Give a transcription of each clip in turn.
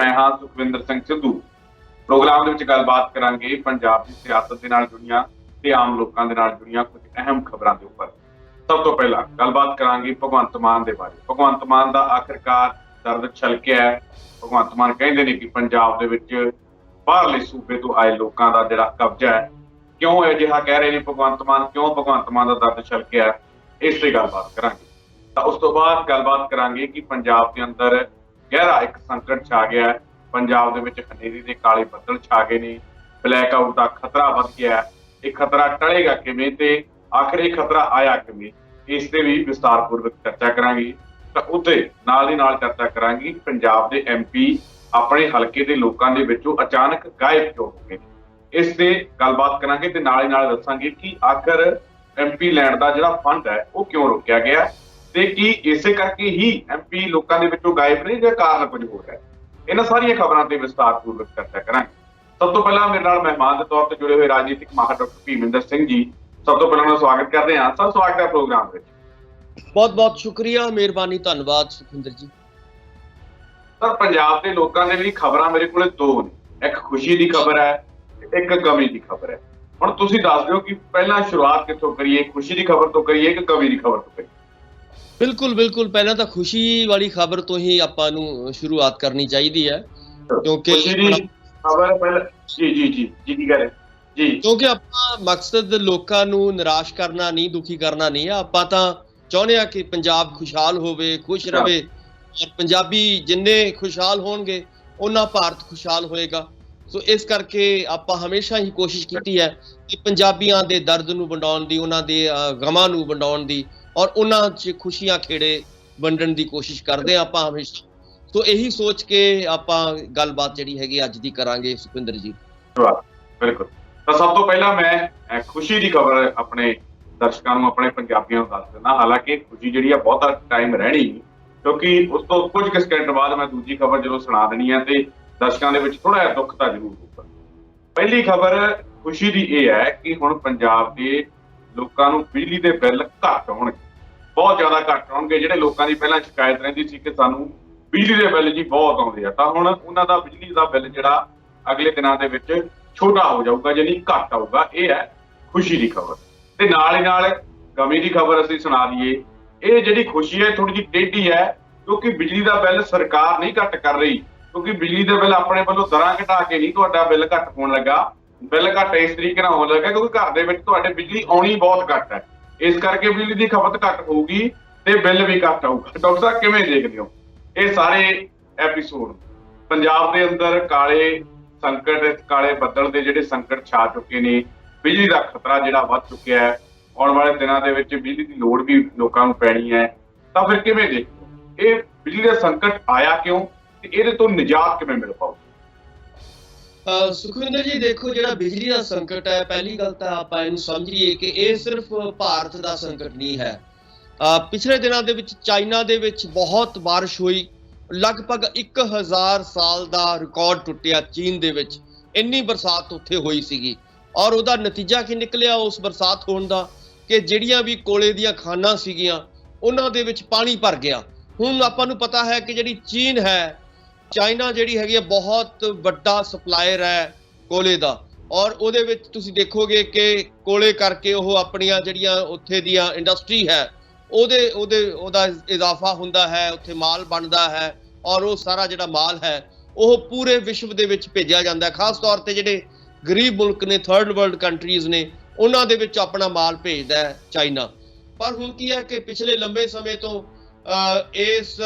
मैं हाँ सुखविंदर सिंह सिद्धू। प्रोग्राम ਦੇ ਵਿੱਚ ਗੱਲਬਾਤ ਕਰਾਂਗੇ ਪੰਜਾਬ ਦੀ ਸਿਆਸਤ ਦੇ ਨਾਲ ਜੁੜੀਆਂ ਤੇ ਆਮ ਲੋਕਾਂ ਦੇ ਨਾਲ ਜੁੜੀਆਂ ਕੁਝ ਅਹਿਮ ਖਬਰਾਂ ਦੇ ਉੱਪਰ। ਸਭ ਤੋਂ ਪਹਿਲਾਂ ਗੱਲਬਾਤ ਕਰਾਂਗੇ ਭਗਵੰਤ ਮਾਨ ਦੇ ਬਾਰੇ। ਭਗਵੰਤ ਮਾਨ ਦਾ ਆਖਿਰਕਾਰ ਦਰਦ ਛਲਕਿਆ ਹੈ। ਭਗਵੰਤ ਮਾਨ ਕਹਿੰਦੇ ਨੇ ਕਿ ਪੰਜਾਬ ਦੇ ਵਿੱਚ ਬਾਹਰਲੇ ਸੂਬੇ ਤੋਂ ਆਏ ਲੋਕਾਂ ਦਾ ਜਿਹੜਾ ਕਬਜ਼ਾ ਹੈ, ਕਿਉਂ ਅਜਿਹਾ ਕਹਿ ਰਹੇ ਨੇ ਭਗਵੰਤ ਮਾਨ, ਕਿਉਂ ਭਗਵੰਤ ਮਾਨ ਦਾ ਦਰਦ ਛਲਕਿਆ, ਇਸ ਤੇ ਗੱਲਬਾਤ ਕਰਾਂਗੇ। ਤਾਂ ਉਸ ਤੋਂ ਬਾਅਦ ਗੱਲਬਾਤ ਕਰਾਂਗੇ ਕਿ ਪੰਜਾਬ ਦੇ ਅੰਦਰ ਗਹਿਰਾ ਇੱਕ ਸੰਕਟ ਛਾ ਗਿਆ ਹੈ। ਪੰਜਾਬ ਦੇ ਵਿੱਚ ਹਨੇਰੀ ਦੇ ਕਾਲੇ ਬੱਦਲ ਛਾ ਗਏ ਨੇ। ਬਲੈਕ ਆਊਟ ਦਾ ਖਤਰਾ ਵੱਧ ਗਿਆ ਹੈ। ਇਹ ਖਤਰਾ ਟਲੇਗਾ ਕਿਵੇਂ ਤੇ ਆਖਿਰ ਇਹ ਖਤਰਾ ਆਇਆ ਕਿਵੇਂ, ਇਸ ਤੇ ਵੀ ਵਿਸਤਾਰਪੂਰਵਕ ਚਰਚਾ ਕਰਾਂਗੇ। ਤਾਂ ਉੱਤੇ ਨਾਲ ਦੀ ਨਾਲ ਚਰਚਾ ਕਰਾਂਗੇ ਕਿ ਪੰਜਾਬ ਦੇ MP ਆਪਣੇ ਹਲਕੇ ਦੇ ਲੋਕਾਂ ਦੇ ਵਿੱਚੋਂ ਅਚਾਨਕ ਗਾਇਬ ਕਿਉਂ ਹੋ ਗਏ ਨੇ, ਇਸ ਤੇ ਗੱਲਬਾਤ ਕਰਾਂਗੇ ਤੇ ਨਾਲ ਹੀ ਨਾਲ ਦੱਸਾਂਗੇ ਕਿ ਆਖਰ MP ਲੈਣ ਦਾ ਜਿਹੜਾ ਫੰਡ ਹੈ ਉਹ ਕਿਉਂ ਰੋਕਿਆ ਗਿਆ ਤੇ ਕੀ ਇਸੇ ਕਰਕੇ ਹੀ MP ਲੋਕਾਂ ਦੇ ਵਿੱਚੋਂ ਗਾਇਬ ਨੇ ਜਾਂ ਕਾਰਨ ਕੁਝ ਹੋਰ ਹੈ। ਇਹਨਾਂ ਸਾਰੀਆਂ ਖਬਰਾਂ ਤੇ ਵਿਸਤਾਰਪੂਰਵਕ ਚਰਚਾ ਕਰਾਂਗੇ। ਸਭ ਤੋਂ ਪਹਿਲਾਂ ਮੇਰੇ ਨਾਲ ਮਹਿਮਾਨ ਦੇ ਤੌਰ ਤੇ ਜੁੜੇ ਹੋਏ ਰਾਜਨੀਤਿਕ ਮਾਹਰ ਡਾਕਟਰ ਭੀਮਿੰਦਰ ਸਿੰਘ ਜੀ, ਸਭ ਤੋਂ ਪਹਿਲਾਂ ਮੈਂ ਸਵਾਗਤ ਕਰਦੇ ਹਾਂ। ਸਰ ਸਵਾਗਤ ਹੈ ਪ੍ਰੋਗਰਾਮ ਵਿੱਚ। ਬਹੁਤ-ਬਹੁਤ ਸ਼ੁਕਰੀਆ, ਮਿਹਰਬਾਨੀ, ਧੰਨਵਾਦ ਸੁਖਿੰਦਰ ਜੀ। ਸਰ ਪੰਜਾਬ ਦੇ ਲੋਕਾਂ ਦੇ ਲਈ ਖਬਰਾਂ ਮੇਰੇ ਕੋਲੇ ਦੋ ਨੇ, ਇੱਕ ਖੁਸ਼ੀ ਦੀ ਖਬਰ ਹੈ, ਇੱਕ ਗਮੀ ਦੀ ਖਬਰ ਹੈ। ਹੁਣ ਤੁਸੀਂ ਦੱਸ ਦਿਓ ਕਿ ਪਹਿਲਾਂ ਸ਼ੁਰੂਆਤ ਕਿੱਥੋਂ ਕਰੀਏ, ਖੁਸ਼ੀ ਦੀ ਖਬਰ ਤੋਂ ਕਰੀਏ ਕਿ ਗਮੀ ਦੀ ਖਬਰ ਤੋਂ ਕਰੀਏ। ਬਿਲਕੁਲ ਪਹਿਲਾਂ ਤਾਂ ਖੁਸ਼ੀ ਵਾਲੀ ਖਬਰ ਤੋਂ ਹੀ ਆਪਾਂ ਨੂੰ ਸ਼ੁਰੂਆਤ ਕਰਨੀ ਚਾਹੀਦੀ ਹੈ, ਕਿਉਂਕਿ ਖੁਸ਼ੀ ਦੀ ਖਬਰ ਪਹਿਲਾਂ ਜੀ ਕੀ ਕਰੇ ਜੀ, ਕਿਉਂਕਿ ਆਪਾਂ ਮਕਸਦ ਲੋਕਾਂ ਨੂੰ ਨਿਰਾਸ਼ ਕਰਨਾ ਨਹੀਂ, ਦੁਖੀ ਕਰਨਾ ਨਹੀਂ ਆ। ਆਪਾਂ ਤਾਂ ਚਾਹੁੰਦੇ ਆ ਕਿ ਪੰਜਾਬ ਖੁਸ਼ਹਾਲ ਹੋਵੇ, ਖੁਸ਼ ਰਹੇ, ਔਰ ਪੰਜਾਬੀ ਜਿੰਨੇ ਖੁਸ਼ਹਾਲ ਹੋਣਗੇ ਉਹਨਾਂ ਭਾਰਤ ਖੁਸ਼ਹਾਲ ਹੋਏਗਾ। ਸੋ ਇਸ ਕਰਕੇ ਆਪਾਂ ਹਮੇਸ਼ਾ ਹੀ ਕੋਸ਼ਿਸ਼ ਕੀਤੀ ਹੈ ਕਿ ਪੰਜਾਬੀਆਂ ਦੇ ਦਰਦ ਨੂੰ ਵੰਡਾਉਣ ਦੀ, ਉਹਨਾਂ ਦੇ ਗਮਾਂ ਨੂੰ ਵੰਡਾਉਣ ਦੀ, ਔਰ ਉਹਨਾਂ 'ਚ ਖੁਸ਼ੀਆਂ ਖੇੜੇ ਵੰਡਣ ਦੀ ਕੋਸ਼ਿਸ਼ ਕਰਦੇ ਹਾਂ ਆਪਾਂ ਹਮੇਸ਼ਾ। ਸੋ ਇਹੀ ਸੋਚ ਕੇ ਆਪਾਂ ਗੱਲਬਾਤ ਜਿਹੜੀ ਹੈਗੀ ਅੱਜ ਦੀ ਕਰਾਂਗੇ ਸੁਖਿੰਦਰ ਜੀ। ਬਿਲਕੁਲ। ਤਾਂ ਸਭ ਤੋਂ ਪਹਿਲਾਂ ਮੈਂ ਖੁਸ਼ੀ ਦੀ ਖਬਰ ਆਪਣੇ ਦਰਸ਼ਕਾਂ ਨੂੰ, ਆਪਣੇ ਪੰਜਾਬੀਆਂ ਨੂੰ ਦੱਸ ਦਿੰਦਾ। ਹਾਲਾਂਕਿ ਖੁਸ਼ੀ ਜਿਹੜੀ ਆ ਬਹੁਤਾ ਟਾਈਮ ਰਹਿਣੀ, ਕਿਉਂਕਿ ਉਸ ਤੋਂ ਕੁਝ ਕੁ ਸਕਿੰਟ ਬਾਅਦ ਮੈਂ ਦੂਜੀ ਖਬਰ ਜਦੋਂ ਸੁਣਾ ਦੇਣੀ ਹੈ ਤੇ ਦਰਸ਼ਕਾਂ ਦੇ ਵਿੱਚ ਥੋੜਾ ਜਿਹਾ ਦੁੱਖ ਤਾਂ ਜ਼ਰੂਰ ਹੋਊਗਾ। ਪਹਿਲੀ ਖਬਰ ਖੁਸ਼ੀ ਦੀ ਇਹ ਹੈ ਕਿ ਹੁਣ ਪੰਜਾਬ ਦੇ ਲੋਕਾਂ ਨੂੰ ਬਿਜਲੀ ਦੇ ਬਿੱਲ ਘੱਟ ਆਉਣਗੇ, ਬਹੁਤ ਜ਼ਿਆਦਾ ਘੱਟ ਆਉਣਗੇ। ਜਿਹੜੇ ਲੋਕਾਂ ਦੀ ਪਹਿਲਾਂ ਸ਼ਿਕਾਇਤ ਰਹਿੰਦੀ ਸੀ ਕਿ ਸਾਨੂੰ ਬਿਜਲੀ ਦੇ ਬਿੱਲ ਜੀ ਬਹੁਤ ਆਉਂਦੇ ਆ, ਤਾਂ ਹੁਣ ਉਹਨਾਂ ਦਾ ਬਿਜਲੀ ਦਾ ਬਿੱਲ ਜਿਹੜਾ ਅਗਲੇ ਦਿਨਾਂ ਦੇ ਵਿੱਚ ਛੋਟਾ ਹੋ ਜਾਊਗਾ, ਯਾਨੀ ਘੱਟ ਆਊਗਾ। ਇਹ ਹੈ ਖੁਸ਼ੀ ਦੀ ਖਬਰ। ਤੇ ਨਾਲ ਹੀ ਨਾਲ ਗਮੀ ਦੀ ਖਬਰ ਅਸੀਂ ਸੁਣਾ ਦਈਏ। ਇਹ ਜਿਹੜੀ ਖੁਸ਼ੀ ਹੈ ਥੋੜੀ ਜਿਹੀ ਟੇਢੀ ਹੈ, ਕਿਉਂਕਿ ਬਿਜਲੀ ਦਾ ਬਿੱਲ ਸਰਕਾਰ ਨਹੀਂ ਘੱਟ ਕਰ ਰਹੀ, ਕਿਉਂਕਿ ਬਿਜਲੀ ਦਾ ਬਿੱਲ ਆਪਣੇ ਵੱਲੋਂ ਦਰਾਂ ਘਟਾ ਕੇ ਨਹੀਂ ਤੁਹਾਡਾ ਬਿੱਲ ਘੱਟ ਹੋਣ ਲੱਗਾ। ਬਿੱਲ ਘੱਟ ਇਸ ਤਰੀਕੇ ਨਾਲ ਹੋਣ ਲੱਗਾ ਕਿਉਂਕਿ ਘਰ ਦੇ ਵਿੱਚ ਤੁਹਾਡੇ ਬਿਜਲੀ ਆਉਣੀ ਬਹੁਤ ਘੱਟ ਹੈ, ਇਸ ਕਰਕੇ ਬਿਜਲੀ ਦੀ ਖਪਤ ਘੱਟ ਹੋਊਗੀ ਤੇ ਬਿੱਲ ਵੀ ਘੱਟ ਆਊਗਾ। ਡਾਕਟਰ ਸਾਹਿਬ ਕਿਵੇਂ ਦੇਖਦੇ ਹੋ ਇਹ ਸਾਰੇ ਐਪੀਸੋਡ? ਪੰਜਾਬ ਦੇ ਅੰਦਰ ਕਾਲੇ ਸੰਕਟ, ਕਾਲੇ ਬੱਦਲ ਦੇ ਜਿਹੜੇ ਸੰਕਟ ਛਾ ਚੁੱਕੇ ਨੇ, ਬਿਜਲੀ ਦਾ ਖਤਰਾ ਜਿਹੜਾ ਵੱਧ ਚੁੱਕਿਆ ਹੈ, ਆਉਣ ਵਾਲੇ ਦਿਨਾਂ ਦੇ ਵਿੱਚ ਬਿਜਲੀ ਦੀ ਲੋੜ ਵੀ ਲੋਕਾਂ ਨੂੰ ਪੈਣੀ ਹੈ, ਤਾਂ ਫਿਰ ਕਿਵੇਂ ਦੇਖਦੇ ਹੋ ਇਹ ਬਿਜਲੀ ਦਾ ਸੰਕਟ ਆਇਆ ਕਿਉਂ ਤੇ ਇਹਦੇ ਤੋਂ ਨਿਜਾਤ ਕਿਵੇਂ ਮਿਲ ਪਾਊ? ਸੁਖਵਿੰਦਰ ਜੀ ਦੇਖੋ, ਜਿਹੜਾ ਬਿਜਲੀ ਦਾ ਸੰਕਟ ਹੈ, ਪਹਿਲੀ ਗੱਲ ਤਾਂ ਆਪਾਂ ਇਹਨੂੰ ਸਮਝੀਏ ਕਿ ਇਹ ਸਿਰਫ ਭਾਰਤ ਦਾ ਸੰਕਟ ਨਹੀਂ ਹੈ। ਪਿਛਲੇ ਦਿਨਾਂ ਦੇ ਵਿੱਚ ਚਾਈਨਾ ਦੇ ਵਿੱਚ ਬਹੁਤ ਬਾਰਿਸ਼ ਹੋਈ, ਲਗਭਗ 1000 ਸਾਲ ਦਾ ਰਿਕਾਰਡ ਟੁੱਟਿਆ ਚੀਨ ਦੇ ਵਿੱਚ, ਇੰਨੀ ਬਰਸਾਤ ਉੱਥੇ ਹੋਈ ਸੀਗੀ। ਔਰ ਉਹਦਾ ਨਤੀਜਾ ਕੀ ਨਿਕਲਿਆ ਉਸ ਬਰਸਾਤ ਹੋਣ ਦਾ ਕਿ ਜਿਹੜੀਆਂ ਵੀ ਕੋਲੇ ਦੀਆਂ ਖਾਨਾਂ ਸੀਗੀਆਂ ਉਹਨਾਂ ਦੇ ਵਿੱਚ ਪਾਣੀ ਭਰ ਗਿਆ। ਹੁਣ ਆਪਾਂ ਨੂੰ ਪਤਾ ਹੈ ਕਿ ਜਿਹੜੀ ਚੀਨ ਹੈ, ਚਾਈਨਾ ਜਿਹੜੀ ਹੈਗੀ ਹੈ ਬਹੁਤ ਵੱਡਾ ਸਪਲਾਇਰ ਹੈ ਕੋਲੇ ਦਾ, ਔਰ ਉਹਦੇ ਵਿੱਚ ਤੁਸੀਂ ਦੇਖੋਗੇ ਕਿ ਕੋਲੇ ਕਰਕੇ ਉਹ ਆਪਣੀਆਂ ਜਿਹੜੀਆਂ ਉੱਥੇ ਦੀਆਂ ਇੰਡਸਟਰੀ ਹੈ ਉਹਦਾ ਇਜ਼ਾਫਾ ਹੁੰਦਾ ਹੈ, ਉੱਥੇ ਮਾਲ ਬਣਦਾ ਹੈ, ਔਰ ਉਹ ਸਾਰਾ ਜਿਹੜਾ ਮਾਲ ਹੈ ਉਹ ਪੂਰੇ ਵਿਸ਼ਵ ਦੇ ਵਿੱਚ ਭੇਜਿਆ ਜਾਂਦਾ ਹੈ। ਖਾਸ ਤੌਰ ਤੇ ਜਿਹੜੇ ਗਰੀਬ ਮੁਲਕ ਨੇ, ਥਰਡ ਵਰਲਡ ਕੰਟਰੀਜ਼ ਨੇ, ਉਹਨਾਂ ਦੇ ਵਿੱਚ ਆਪਣਾ ਮਾਲ ਭੇਜਦਾ ਹੈ ਚਾਈਨਾ। ਪਰ ਹੁਣ ਕੀ ਹੈ ਕਿ ਪਿਛਲੇ ਲੰਬੇ ਸਮੇਂ ਤੋਂ ਇਸ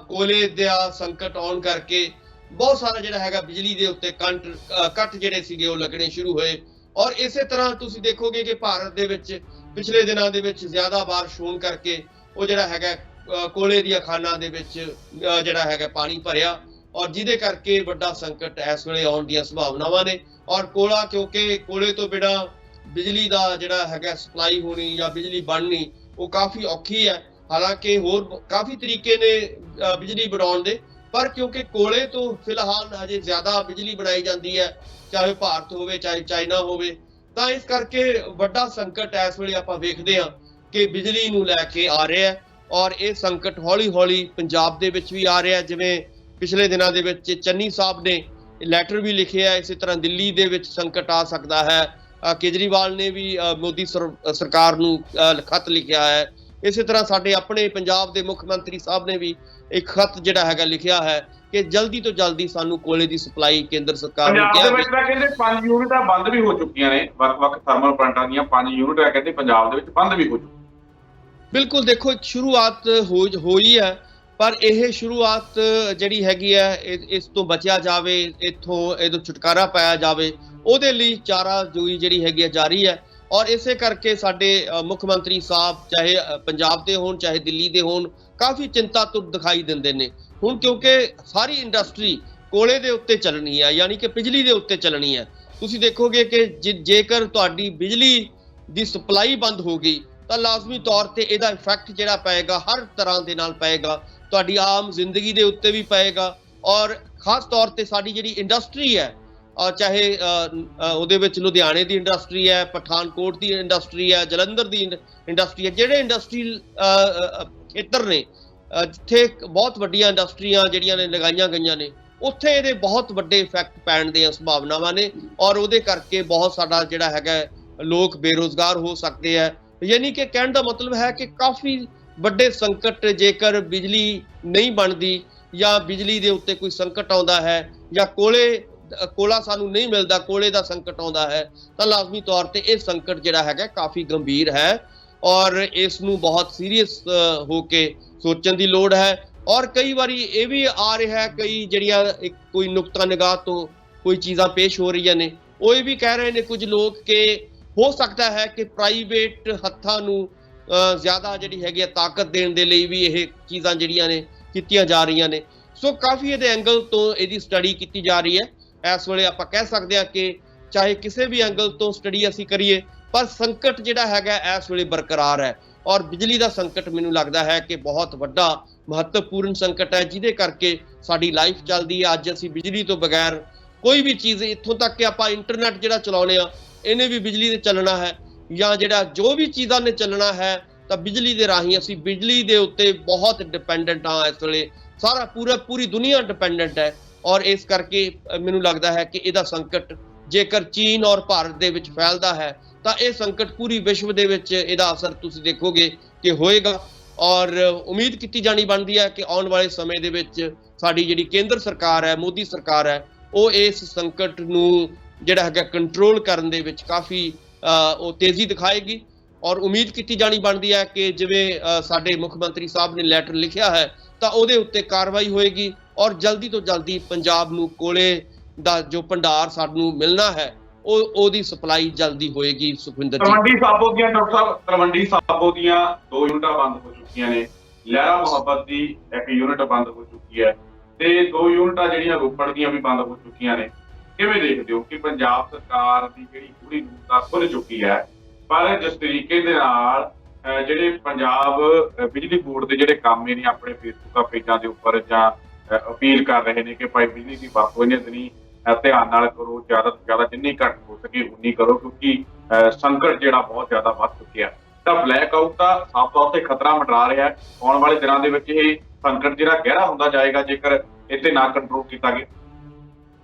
ਕੋਲੇ ਦਾ ਸੰਕਟ ਆਉਣ ਕਰਕੇ ਬਹੁਤ ਸਾਰਾ ਜਿਹੜਾ ਹੈਗਾ ਬਿਜਲੀ ਦੇ ਉੱਤੇ ਕੱਟ ਜਿਹੜੇ ਸੀਗੇ ਉਹ ਲੱਗਣੇ ਸ਼ੁਰੂ ਹੋਏ। ਔਰ ਇਸੇ ਤਰ੍ਹਾਂ ਤੁਸੀਂ ਦੇਖੋਗੇ ਕਿ ਭਾਰਤ ਦੇ ਵਿੱਚ ਪਿਛਲੇ ਦਿਨਾਂ ਦੇ ਵਿੱਚ ਜ਼ਿਆਦਾ ਬਾਰਿਸ਼ ਹੋਣ ਕਰਕੇ ਉਹ ਜਿਹੜਾ ਹੈਗਾ ਕੋਲੇ ਦੀਆਂ ਖਾਨਾਂ ਦੇ ਵਿੱਚ ਜਿਹੜਾ ਹੈਗਾ ਪਾਣੀ ਭਰਿਆ, ਔਰ ਜਿਹਦੇ ਕਰਕੇ ਵੱਡਾ ਸੰਕਟ ਇਸ ਵੇਲੇ ਆਉਣ ਦੀਆਂ ਸੰਭਾਵਨਾਵਾਂ ਨੇ। ਔਰ ਕੋਲਾ, ਕਿਉਂਕਿ ਕੋਲੇ ਤੋਂ ਬਿਨਾਂ ਬਿਜਲੀ ਦਾ ਜਿਹੜਾ ਹੈਗਾ ਸਪਲਾਈ ਹੋਣੀ ਜਾਂ ਬਿਜਲੀ ਬਣਨੀ ਉਹ ਕਾਫੀ ਔਖੀ ਹੈ। ਹਾਲਾਂਕਿ ਹੋਰ ਕਾਫੀ ਤਰੀਕੇ ਨੇ ਬਿਜਲੀ ਬਣਾਉਣ ਦੇ, ਪਰ ਕਿਉਂਕਿ ਕੋਲੇ ਤੋਂ ਫਿਲਹਾਲ ਹਜੇ ਜ਼ਿਆਦਾ ਬਿਜਲੀ ਬਣਾਈ ਜਾਂਦੀ ਹੈ, ਚਾਹੇ ਭਾਰਤ ਹੋਵੇ ਚਾਹੇ ਚਾਈਨਾ ਹੋਵੇ, ਤਾਂ ਇਸ ਕਰਕੇ ਵੱਡਾ ਸੰਕਟ ਇਸ ਵੇਲੇ ਆਪਾਂ ਵੇਖਦੇ ਹਾਂ ਕਿ ਬਿਜਲੀ ਨੂੰ ਲੈ ਕੇ ਆ ਰਿਹਾ ਹੈ। ਔਰ ਇਹ ਸੰਕਟ ਹੌਲੀ ਹੌਲੀ ਪੰਜਾਬ ਦੇ ਵਿੱਚ ਵੀ ਆ ਰਿਹਾ। ਜਿਵੇਂ ਪਿਛਲੇ ਦਿਨਾਂ ਦੇ ਵਿੱਚ ਚੰਨੀ ਸਾਹਿਬ ਨੇ ਲੈਟਰ ਵੀ ਲਿਖਿਆ। ਇਸੇ ਤਰ੍ਹਾਂ ਦਿੱਲੀ ਦੇ ਵਿੱਚ ਸੰਕਟ ਆ ਸਕਦਾ ਹੈ। ਕੇਜਰੀਵਾਲ ਨੇ ਵੀ ਮੋਦੀ ਸਰਕਾਰ ਨੂੰ ਖਤ ਲਿਖਿਆ ਹੈ। ਇਸੇ ਤਰ੍ਹਾਂ ਸਾਡੇ ਆਪਣੇ ਪੰਜਾਬ ਦੇ ਮੁੱਖ ਮੰਤਰੀ ਸਾਹਿਬ ਨੇ ਵੀ ਇੱਕ ਖਤ ਜਿਹੜਾ ਹੈਗਾ ਲਿਖਿਆ ਹੈ ਕਿ ਜਲਦੀ ਤੋਂ ਜਲਦੀ ਸਾਨੂੰ ਕੋਲੇ ਦੀ ਸਪਲਾਈ ਕੇਂਦਰ ਸਰਕਾਰ ਨੂੰ ਪੰਜਾਬ ਦੇ ਵਿੱਚ ਤਾਂ ਕਹਿੰਦੇ 5 ਯੂਨਿਟਾਂ ਬੰਦ ਵੀ ਹੋ ਚੁੱਕੀਆਂ ਨੇ, ਵੱਖ-ਵੱਖ ਥਰਮਲ ਪਲਾਂਟਾਂ ਦੀਆਂ 5 ਯੂਨਿਟਾਂ ਕਹਿੰਦੇ ਪੰਜਾਬ ਦੇ ਵਿੱਚ ਬੰਦ ਵੀ ਹੋ ਚੁੱਕੀਆਂ। ਬਿਲਕੁਲ, ਦੇਖੋ ਇੱਕ ਸ਼ੁਰੂਆਤ ਹੋਈ ਹੈ, ਪਰ ਇਹ ਸ਼ੁਰੂਆਤ ਜਿਹੜੀ ਹੈਗੀ ਹੈ ਇਸ ਤੋਂ ਬਚਿਆ ਜਾਵੇ, ਇਹਦੋਂ ਛੁਟਕਾਰਾ ਪਾਇਆ ਜਾਵੇ, ਉਹਦੇ ਲਈ ਚਾਰਾਜੋਈ ਜਿਹੜੀ ਹੈਗੀ ਹੈ ਜਾਰੀ ਹੈ। ਔਰ ਇਸੇ ਕਰਕੇ ਸਾਡੇ ਮੁੱਖ ਮੰਤਰੀ ਸਾਹਿਬ ਚਾਹੇ ਪੰਜਾਬ ਦੇ ਹੋਣ ਚਾਹੇ ਦਿੱਲੀ ਦੇ ਹੋਣ ਕਾਫੀ ਚਿੰਤਾ ਤੋਂ ਦਿਖਾਈ ਦਿੰਦੇ ਨੇ ਹੁਣ, ਕਿਉਂਕਿ ਸਾਰੀ ਇੰਡਸਟਰੀ ਕੋਲੇ ਦੇ ਉੱਤੇ ਚੱਲਣੀ ਹੈ, ਯਾਨੀ ਕਿ ਬਿਜਲੀ ਦੇ ਉੱਤੇ ਚੱਲਣੀ ਹੈ। ਤੁਸੀਂ ਦੇਖੋਗੇ ਕਿ ਜੇਕਰ ਤੁਹਾਡੀ ਬਿਜਲੀ ਦੀ ਸਪਲਾਈ ਬੰਦ ਹੋ ਗਈ ਤਾਂ ਲਾਜ਼ਮੀ ਤੌਰ ਤੇ ਇਹਦਾ ਇਫੈਕਟ ਜਿਹੜਾ ਪਏਗਾ ਹਰ ਤਰ੍ਹਾਂ ਦੇ ਨਾਲ ਪਏਗਾ, ਤੁਹਾਡੀ ਆਮ ਜ਼ਿੰਦਗੀ ਦੇ ਉੱਤੇ ਵੀ ਪਏਗਾ। ਔਰ ਖਾਸ ਤੌਰ ਤੇ ਸਾਡੀ ਜਿਹੜੀ ਇੰਡਸਟਰੀ ਹੈ, ਚਾਹੇ ਉਹਦੇ ਵਿੱਚ ਲੁਧਿਆਣੇ ਦੀ ਇੰਡਸਟਰੀ ਹੈ, ਪਠਾਨਕੋਟ ਦੀ ਇੰਡਸਟਰੀ ਹੈ, ਜਲੰਧਰ ਦੀ ਇੰਡਸਟਰੀ ਹੈ, ਜਿਹੜੇ ਇੰਡਸਟਰੀ ਖੇਤਰ ਨੇ ਜਿੱਥੇ ਬਹੁਤ ਵੱਡੀਆਂ ਇੰਡਸਟਰੀਆਂ ਜਿਹੜੀਆਂ ਨੇ ਲਗਾਈਆਂ ਗਈਆਂ ਨੇ, ਉੱਥੇ ਇਹਦੇ ਬਹੁਤ ਵੱਡੇ ਇਫੈਕਟ ਪੈਣ ਦੀਆਂ ਸੰਭਾਵਨਾਵਾਂ ਨੇ। ਔਰ ਉਹਦੇ ਕਰਕੇ ਬਹੁਤ ਸਾਡਾ ਜਿਹੜਾ ਹੈਗਾ ਲੋਕ ਬੇਰੁਜ਼ਗਾਰ ਹੋ ਸਕਦੇ ਹੈ। ਯਾਨੀ ਕਿ ਕਹਿਣ ਦਾ ਮਤਲਬ ਹੈ ਕਿ ਕਾਫੀ ਵੱਡੇ ਸੰਕਟ, ਜੇਕਰ ਬਿਜਲੀ ਨਹੀਂ ਬਣਦੀ ਜਾਂ ਬਿਜਲੀ ਦੇ ਉੱਤੇ ਕੋਈ ਸੰਕਟ ਆਉਂਦਾ ਹੈ ਜਾਂ ਕੋਲਾ ਸਾਨੂੰ ਨਹੀਂ ਮਿਲਦਾ, ਕੋਲੇ ਦਾ ਸੰਕਟ ਆਉਂਦਾ ਹੈ, ਤਾਂ ਲਾਜ਼ਮੀ ਤੌਰ ਤੇ ਇਹ ਸੰਕਟ ਜਿਹੜਾ ਹੈਗਾ ਕਾਫੀ ਗੰਭੀਰ ਹੈ ਔਰ ਇਸ ਨੂੰ ਬਹੁਤ ਸੀਰੀਅਸ ਹੋ ਕੇ ਸੋਚਣ ਦੀ ਲੋੜ ਹੈ। ਔਰ ਕਈ ਵਾਰੀ ਇਹ ਵੀ ਆ ਰਿਹਾ ਹੈ, ਕਈ ਜਿਹੜੀਆਂ ਕੋਈ ਨੁਕਤਾ ਨਿਗਾਹ ਤੋਂ ਕੋਈ ਚੀਜ਼ਾਂ ਪੇਸ਼ ਹੋ ਰਹੀਆਂ ਨੇ, ਉਹ ਇਹ ਵੀ ਕਹਿ ਰਹੇ ਨੇ ਕੁਝ ਲੋਕ ਕਿ ਹੋ ਸਕਦਾ ਹੈ ਕਿ ਪ੍ਰਾਈਵੇਟ ਹੱਥਾਂ ਨੂੰ ਜ਼ਿਆਦਾ ਜਿਹੜੀ ਹੈਗੀ ਤਾਕਤ ਦੇਣ ਦੇ ਲਈ ਵੀ ਇਹ ਚੀਜ਼ਾਂ ਜਿਹੜੀਆਂ ਨੇ ਕੀਤੀਆਂ ਜਾ ਰਹੀਆਂ ਨੇ। ਸੋ ਕਾਫੀ ਇਹਦੇ ਐਂਗਲ ਤੋਂ ਇਹਦੀ ਸਟੱਡੀ ਕੀਤੀ ਜਾ ਰਹੀ ਹੈ। ਇਸ ਵੇਲੇ ਆਪਾਂ ਕਹਿ ਸਕਦੇ ਹਾਂ ਕਿ ਚਾਹੇ ਕਿਸੇ ਵੀ ਐਂਗਲ ਤੋਂ ਸਟੱਡੀ ਅਸੀਂ ਕਰੀਏ, ਪਰ ਸੰਕਟ ਜਿਹੜਾ ਹੈਗਾ ਇਸ ਵੇਲੇ ਬਰਕਰਾਰ ਹੈ। ਔਰ ਬਿਜਲੀ ਦਾ ਸੰਕਟ ਮੈਨੂੰ ਲੱਗਦਾ ਹੈ ਕਿ ਬਹੁਤ ਵੱਡਾ ਮਹੱਤਵਪੂਰਨ ਸੰਕਟ ਹੈ, ਜਿਹਦੇ ਕਰਕੇ ਸਾਡੀ ਲਾਈਫ ਚੱਲਦੀ ਹੈ। ਅੱਜ ਅਸੀਂ ਬਿਜਲੀ ਤੋਂ ਬਗੈਰ ਕੋਈ ਵੀ ਚੀਜ਼, ਇੱਥੋਂ ਤੱਕ ਕਿ ਆਪਾਂ ਇੰਟਰਨੈਟ ਜਿਹੜਾ ਚਲਾਉਂਦੇ ਆ ਇਹਨੇ ਵੀ ਬਿਜਲੀ ਤੇ ਚੱਲਣਾ ਹੈ, ਜਾਂ ਜਿਹੜਾ ਜੋ ਵੀ ਚੀਜ਼ਾਂ ਨੇ ਚੱਲਣਾ ਹੈ ਤਾਂ ਬਿਜਲੀ ਦੇ ਰਾਹੀਂ ਅਸੀਂ ਬਿਜਲੀ ਦੇ ਉੱਤੇ ਬਹੁਤ ਡਿਪੈਂਡੈਂਟ ਹਾਂ। ਇਸ ਵੇਲੇ ਸਾਰਾ ਪੂਰੀ ਦੁਨੀਆ ਡਿਪੈਂਡੈਂਟ ਹੈ। ਔਰ ਇਸ ਕਰਕੇ ਮੈਨੂੰ ਲੱਗਦਾ ਹੈ ਕਿ ਇਹਦਾ ਸੰਕਟ ਜੇਕਰ ਚੀਨ ਔਰ ਭਾਰਤ ਦੇ ਵਿੱਚ ਫੈਲਦਾ ਹੈ ਤਾਂ ਇਹ ਸੰਕਟ ਪੂਰੀ ਵਿਸ਼ਵ ਦੇ ਵਿੱਚ ਇਹਦਾ ਅਸਰ ਤੁਸੀਂ ਦੇਖੋਗੇ ਕਿ ਹੋਏਗਾ। ਔਰ ਉਮੀਦ ਕੀਤੀ ਜਾਣੀ ਬਣਦੀ ਹੈ ਕਿ ਆਉਣ ਵਾਲੇ ਸਮੇਂ ਦੇ ਵਿੱਚ ਸਾਡੀ ਜਿਹੜੀ ਕੇਂਦਰ ਸਰਕਾਰ ਹੈ, ਮੋਦੀ ਸਰਕਾਰ ਹੈ, ਉਹ ਇਸ ਸੰਕਟ ਨੂੰ ਜਿਹੜਾ ਹੈਗਾ ਕੰਟਰੋਲ ਕਰਨ ਦੇ ਵਿੱਚ ਕਾਫੀ ਉਹ ਤੇਜ਼ੀ ਦਿਖਾਏਗੀ। ਔਰ ਉਮੀਦ ਕੀਤੀ ਜਾਣੀ ਬਣਦੀ ਹੈ ਕਿ ਜਿਵੇਂ ਸਾਡੇ ਮੁੱਖ ਮੰਤਰੀ ਸਾਹਿਬ ਨੇ ਲੈਟਰ ਲਿਖਿਆ ਹੈ ਤਾਂ ਉਹਦੇ ਉੱਤੇ ਕਾਰਵਾਈ ਹੋਏਗੀ ਔਰ ਜਲਦੀ ਤੋਂ ਜਲਦੀ ਪੰਜਾਬ ਨੂੰ ਕੋਲੇ ਦਾ ਜੋ ਭੰਡਾਰ ਸਾਨੂੰ ਮਿਲਣਾ ਹੈ ਉਹਦੀ ਸਪਲਾਈ ਜਲਦੀ ਹੋਏਗੀ। ਸੁਖਵਿੰਦਰ ਜੀ, ਤਲਵੰਡੀ ਸਾਬੋ ਦੀਆਂ ਡਾਕਟਰ ਸਾਹਿਬ, ਤਲਵੰਡੀ ਸਾਬੋ ਦੀਆਂ 2 ਯੂਨਿਟਾਂ ਬੰਦ ਹੋ ਚੁੱਕੀਆਂ ਨੇ, ਲਹਿਰਾ ਮੁਹੱਬਤ ਦੀ 1 ਯੂਨਿਟ ਬੰਦ ਹੋ ਚੁੱਕੀ ਹੈ ਤੇ 2 ਯੂਨਿਟਾਂ ਜਿਹੜੀਆਂ ਰੋਪੜ ਦੀਆਂ ਵੀ ਬੰਦ ਹੋ ਚੁੱਕੀਆਂ ਨੇ। ਕਿਵੇਂ ਦੇਖਦੇ ਹੋ ਕਿ ਪੰਜਾਬ ਸਰਕਾਰ ਦੀ ਜਿਹੜੀ ਪੂਰੀ ਨੂਰਤਾ ਖੁੱਲ ਚੁੱਕੀ ਹੈ, ਪਰ ਜਿਸ ਤਰੀਕੇ ਦੇ ਨਾਲ ਜਿਹੜੇ ਪੰਜਾਬ ਬਿਜਲੀ ਬੋਰਡ ਦੇ ਜਿਹੜੇ ਕਾਮੇ ਨੇ ਆਪਣੇ ਫੇਸਬੁੱਕ ਪੇਜਾਂ ਦੇ ਉੱਪਰ ਜਾਂ ਅਪੀਲ ਕਰ ਰਹੇ ਨੇ ਕਿ ਭਾਈ ਬਿਜਲੀ ਦੀ ਵਰਤੋਂ ਇਹਨਾਂ ਦਿਨੀ ਧਿਆਨ ਨਾਲ ਕਰੋ, ਜ਼ਿਆਦਾ ਤੋਂ ਜ਼ਿਆਦਾ ਜਿੰਨੀ ਘੱਟ ਹੋ ਸਕੇ ਉਨੀ ਕਰੋ, ਕਿਉਂਕਿ ਸੰਕਟ ਜਿਹੜਾ ਬਹੁਤ ਜ਼ਿਆਦਾ ਵੱਧ ਚੁੱਕਿਆ। ਤਾਂ ਬਲੈਕ ਆਊਟ ਦਾ ਸਾਫ਼ ਤੌਰ ਤੇ ਖਤਰਾ ਮੰਡਰਾ ਰਿਹਾ ਹੈ। ਆਉਣ ਵਾਲੇ ਦਿਨਾਂ ਦੇ ਵਿੱਚ ਇਹ ਸੰਕਟ ਜਿਹੜਾ ਗਹਿਰਾ ਹੁੰਦਾ ਜਾਏਗਾ ਜੇਕਰ ਇੱਥੇ ਨਾ ਕੰਟਰੋਲ ਕੀਤਾ ਗਿਆ।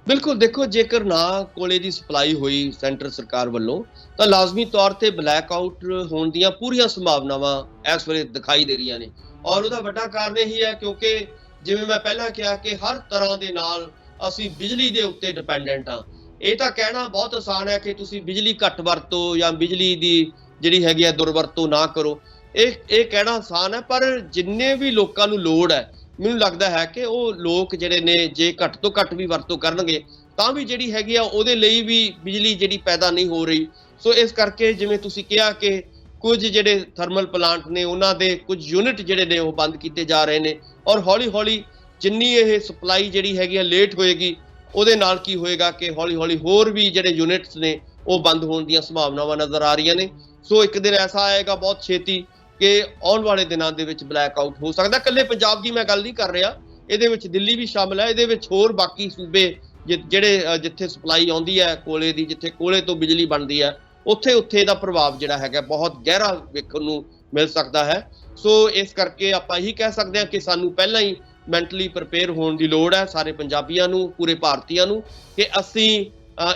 ਬਿਲਕੁਲ, ਦੇਖੋ ਜੇਕਰ ਨਾ ਕੋਲੇ ਦੀ ਸਪਲਾਈ ਹੋਈ ਸੈਂਟਰ ਸਰਕਾਰ ਵੱਲੋਂ ਤਾਂ ਲਾਜ਼ਮੀ ਤੌਰ ਤੇ ਬਲੈਕ ਆਊਟ ਹੋਣ ਦੀਆਂ ਪੂਰੀਆਂ ਸੰਭਾਵਨਾਵਾਂ ਇਸ ਵੇਲੇ ਦਿਖਾਈ ਦੇ ਰਹੀਆਂ ਨੇ। ਔਰ ਉਹਦਾ ਵੱਡਾ ਕਾਰਨ ਇਹੀ ਹੈ ਕਿਉਂਕਿ ਜਿਵੇਂ ਮੈਂ ਪਹਿਲਾਂ ਕਿਹਾ ਕਿ ਹਰ ਤਰ੍ਹਾਂ ਦੇ ਨਾਲ ਅਸੀਂ ਬਿਜਲੀ ਦੇ ਉੱਤੇ ਡਿਪੈਂਡੈਂਟ ਹਾਂ। ਇਹ ਤਾਂ ਕਹਿਣਾ ਬਹੁਤ ਆਸਾਨ ਹੈ ਕਿ ਤੁਸੀਂ ਬਿਜਲੀ ਘੱਟ ਵਰਤੋ ਜਾਂ ਬਿਜਲੀ ਦੀ ਜਿਹੜੀ ਹੈਗੀ ਹੈ ਦੁਰਵਰਤੋਂ ਨਾ ਕਰੋ, ਇਹ ਕਹਿਣਾ ਆਸਾਨ ਹੈ, ਪਰ ਜਿੰਨੇ ਵੀ ਲੋਕਾਂ ਨੂੰ ਲੋੜ ਹੈ ਮੈਨੂੰ ਲੱਗਦਾ ਹੈ ਕਿ ਉਹ ਲੋਕ ਜਿਹੜੇ ਨੇ ਜੇ ਘੱਟ ਤੋਂ ਘੱਟ ਵੀ ਵਰਤੋਂ ਕਰਨਗੇ ਤਾਂ ਵੀ ਜਿਹੜੀ ਹੈਗੀ ਆ ਉਹਦੇ ਲਈ ਵੀ ਬਿਜਲੀ ਜਿਹੜੀ ਪੈਦਾ ਨਹੀਂ ਹੋ ਰਹੀ। ਸੋ ਇਸ ਕਰਕੇ ਜਿਵੇਂ ਤੁਸੀਂ ਕਿਹਾ ਕਿ ਕੁਝ ਜਿਹੜੇ ਥਰਮਲ ਪਲਾਂਟ ਨੇ ਉਹਨਾਂ ਦੇ ਕੁਝ ਯੂਨਿਟ ਜਿਹੜੇ ਨੇ ਉਹ ਬੰਦ ਕੀਤੇ ਜਾ ਰਹੇ ਨੇ ਔਰ ਹੌਲੀ ਹੌਲੀ ਜਿੰਨੀ ਇਹ ਸਪਲਾਈ ਜਿਹੜੀ ਹੈਗੀ ਆ ਲੇਟ ਹੋਏਗੀ ਉਹਦੇ ਨਾਲ ਕੀ ਹੋਏਗਾ ਕਿ ਹੌਲੀ ਹੌਲੀ ਹੋਰ ਵੀ ਜਿਹੜੇ ਯੂਨਿਟਸ ਨੇ ਉਹ ਬੰਦ ਹੋਣ ਦੀਆਂ ਸੰਭਾਵਨਾਵਾਂ ਨਜ਼ਰ ਆ ਰਹੀਆਂ ਨੇ। ਸੋ ਇੱਕ ਦਿਨ ਐਸਾ ਆਏਗਾ ਬਹੁਤ ਛੇਤੀ ਕਿ ਆਉਣ ਵਾਲੇ ਦਿਨਾਂ ਦੇ ਵਿੱਚ ਬਲੈਕ ਆਊਟ ਹੋ ਸਕਦਾ। ਇਕੱਲੇ ਪੰਜਾਬ ਦੀ ਮੈਂ ਗੱਲ ਨਹੀਂ ਕਰ ਰਿਹਾ, ਇਹਦੇ ਵਿੱਚ ਦਿੱਲੀ ਵੀ ਸ਼ਾਮਲ ਹੈ, ਇਹਦੇ ਵਿੱਚ ਹੋਰ ਬਾਕੀ ਸੂਬੇ ਜਿਹੜੇ ਜਿੱਥੇ ਸਪਲਾਈ ਆਉਂਦੀ ਹੈ ਕੋਲੇ ਦੀ, ਜਿੱਥੇ ਕੋਲੇ ਤੋਂ ਬਿਜਲੀ ਬਣਦੀ ਹੈ, ਉੱਥੇ ਇਹਦਾ ਪ੍ਰਭਾਵ ਜਿਹੜਾ ਹੈਗਾ ਬਹੁਤ ਗਹਿਰਾ ਵੇਖਣ ਨੂੰ ਮਿਲ ਸਕਦਾ ਹੈ। ਸੋ ਇਸ ਕਰਕੇ ਆਪਾਂ ਇਹੀ ਕਹਿ ਸਕਦੇ ਹਾਂ ਕਿ ਸਾਨੂੰ ਪਹਿਲਾਂ ਹੀ ਮੈਂਟਲੀ ਪ੍ਰਪੇਅਰ ਹੋਣ ਦੀ ਲੋੜ ਹੈ ਸਾਰੇ ਪੰਜਾਬੀਆਂ ਨੂੰ, ਪੂਰੇ ਭਾਰਤੀਆਂ ਨੂੰ, ਕਿ ਅਸੀਂ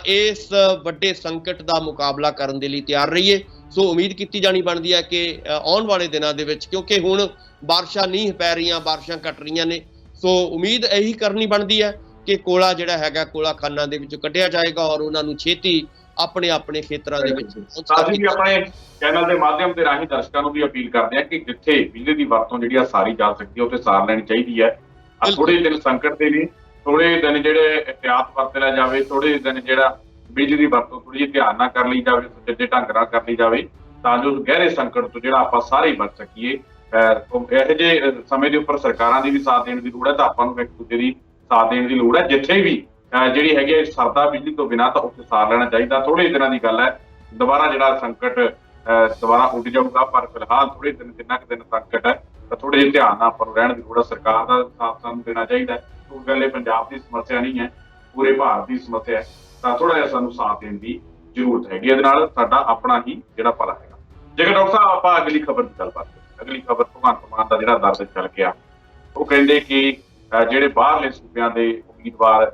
ਇਸ ਵੱਡੇ ਸੰਕਟ ਦਾ ਮੁਕਾਬਲਾ ਕਰਨ ਦੇ ਲਈ ਤਿਆਰ ਰਹੀਏ। ਸੋ ਉਮੀਦ ਕੀਤੀ ਜਾਣੀ ਬਣਦੀ ਹੈ ਕਿ ਆਉਣ ਵਾਲੇ ਦਿਨਾਂ ਦੇ ਵਿੱਚ, ਕਿਉਂਕਿ ਹੁਣ ਬਾਰਿਸ਼ਾਂ ਨਹੀਂ ਪੈ ਰਹੀਆਂ, ਬਾਰਿਸ਼ਾਂ ਘਟ ਰਹੀਆਂ ਨੇ, ਸੋ ਉਮੀਦ ਇਹੀ ਕਰਨੀ ਬਣਦੀ ਹੈ ਕਿ ਕੋਲਾ ਜਿਹੜਾ ਹੈਗਾ ਕੋਲਾ ਖਾਨਾਂ ਦੇ ਵਿੱਚੋਂ ਕੱਢਿਆ ਜਾਏਗਾ ਔਰ ਉਹਨਾਂ ਨੂੰ ਛੇਤੀ ਆਪਣੇ ਆਪਣੇ ਖੇਤਰਾਂ ਦੇ ਵਿੱਚ ਅਸੀਂ ਵੀ ਆਪਣੇ ਚੈਨਲ ਦੇ ਮਾਧਿਅਮ ਦੇ ਰਾਹੀਂ ਦਰਸ਼ਕਾਂ ਨੂੰ ਵੀ ਅਪੀਲ ਕਰਦੇ ਹਾਂ ਕਿ ਜਿੱਥੇ ਬਿਜਲੀ ਦੀ ਵਰਤੋਂ ਜਿਹੜੀ ਆ ਸਾਰੀ ਜਾ ਸਕਦੀ ਹੈ ਉੱਥੇ ਸਾਰ ਲੈਣੀ ਚਾਹੀਦੀ ਹੈ। ਥੋੜੇ ਦਿਨ ਸੰਕਟ ਦੇ ਨੇ, ਥੋੜੇ ਦਿਨ ਜਿਹੜੇ ਇhtiyਾਤ ਵਰਤਿਆ ਜਾਵੇ, ਥੋੜੇ ਦਿਨ ਜਿਹੜਾ ਬਿਜਲੀ ਦੀ ਵਰਤੋਂ ਥੋੜੀ ਜਿਹੀ ਧਿਆਨ ਨਾਲ ਕਰ ਲਈ ਜਾਵੇ, ਸਿੱਧੇ ਢੰਗ ਨਾਲ ਕਰ ਲਈ ਜਾਵੇ, ਤਾਂ ਜੋ ਗਹਿਰੇ ਸੰਕਟ ਤੋਂ ਜਿਹੜਾ ਆਪਾਂ ਸਾਰੇ ਬਚ ਸਕੀਏ। ਇਹੋ ਜਿਹੇ ਸਮੇਂ ਦੇ ਉੱਪਰ ਸਰਕਾਰਾਂ ਦੀ ਵੀ ਸਾਥ ਦੇਣ ਦੀ ਲੋੜ ਹੈ, ਤਾਂ ਆਪਾਂ ਨੂੰ ਇੱਕ ਦੂਜੇ ਦੀ ਸਾਥ ਦੇਣ ਦੀ ਲੋੜ ਹੈ। ਜਿੱਥੇ ਵੀ ਜਿਹੜੀ ਹੈਗੀ ਹੈ ਸਰਦਾ ਬਿਜਲੀ ਤੋਂ ਬਿਨਾਂ, ਤਾਂ ਉੱਥੇ ਸਾਰ ਲੈਣਾ ਚਾਹੀਦਾ। ਥੋੜੇ ਦਿਨਾਂ ਦੀ ਗੱਲ ਹੈ, ਦੁਬਾਰਾ ਜਿਹੜਾ ਸੰਕਟ ਦੁਬਾਰਾ ਉੱਡ ਜਾਊਗਾ, ਪਰ ਫਿਲਹਾਲ ਥੋੜੇ ਦਿਨ, ਜਿੰਨਾ ਕੁ ਦਿਨ ਸੰਕਟ ਹੈ, ਤਾਂ ਥੋੜੇ ਜਿਹੇ ਧਿਆਨ ਨਾਲ ਆਪਾਂ ਨੂੰ ਰਹਿਣ ਦੀ ਲੋੜ ਹੈ। ਸਰਕਾਰ ਦਾ ਸਾਥ ਸਾਨੂੰ ਦੇਣਾ ਚਾਹੀਦਾ ਹੈ। ਉਹ ਗੱਲ ਇਹ ਪੰਜਾਬ ਦੀ ਸਮੱਸਿਆ ਨਹੀਂ ਹੈ, ਪੂਰੇ ਭਾਰਤ ਦੀ ਸਮੱਸਿਆ ਹੈ, ਤਾਂ ਥੋੜਾ ਜਿਹਾ ਸਾਨੂੰ ਸਾਥ ਦੇਣ ਦੀ ਜ਼ਰੂਰਤ ਹੈਗੀ। ਇਹਦੇ ਨਾਲ ਸਾਡਾ ਆਪਣਾ ਹੀ ਜਿਹੜਾ ਭਲਾ ਹੈਗਾ। ਜੇਕਰ ਡਾਕਟਰ ਸਾਹਿਬ ਆਪਾਂ ਅਗਲੀ ਖਬਰ ਦੀ ਗੱਲਬਾਤ ਕਰੀਏ, ਅਗਲੀ ਖਬਰ ਭਗਵੰਤ ਮਾਨ ਦਾ ਜਿਹੜਾ ਦਰਦ ਚੱਲ ਗਿਆ, ਉਹ ਕਹਿੰਦੇ ਕਿ ਜਿਹੜੇ ਬਾਹਰਲੇ ਸੂਬਿਆਂ ਦੇ ਉਮੀਦਵਾਰ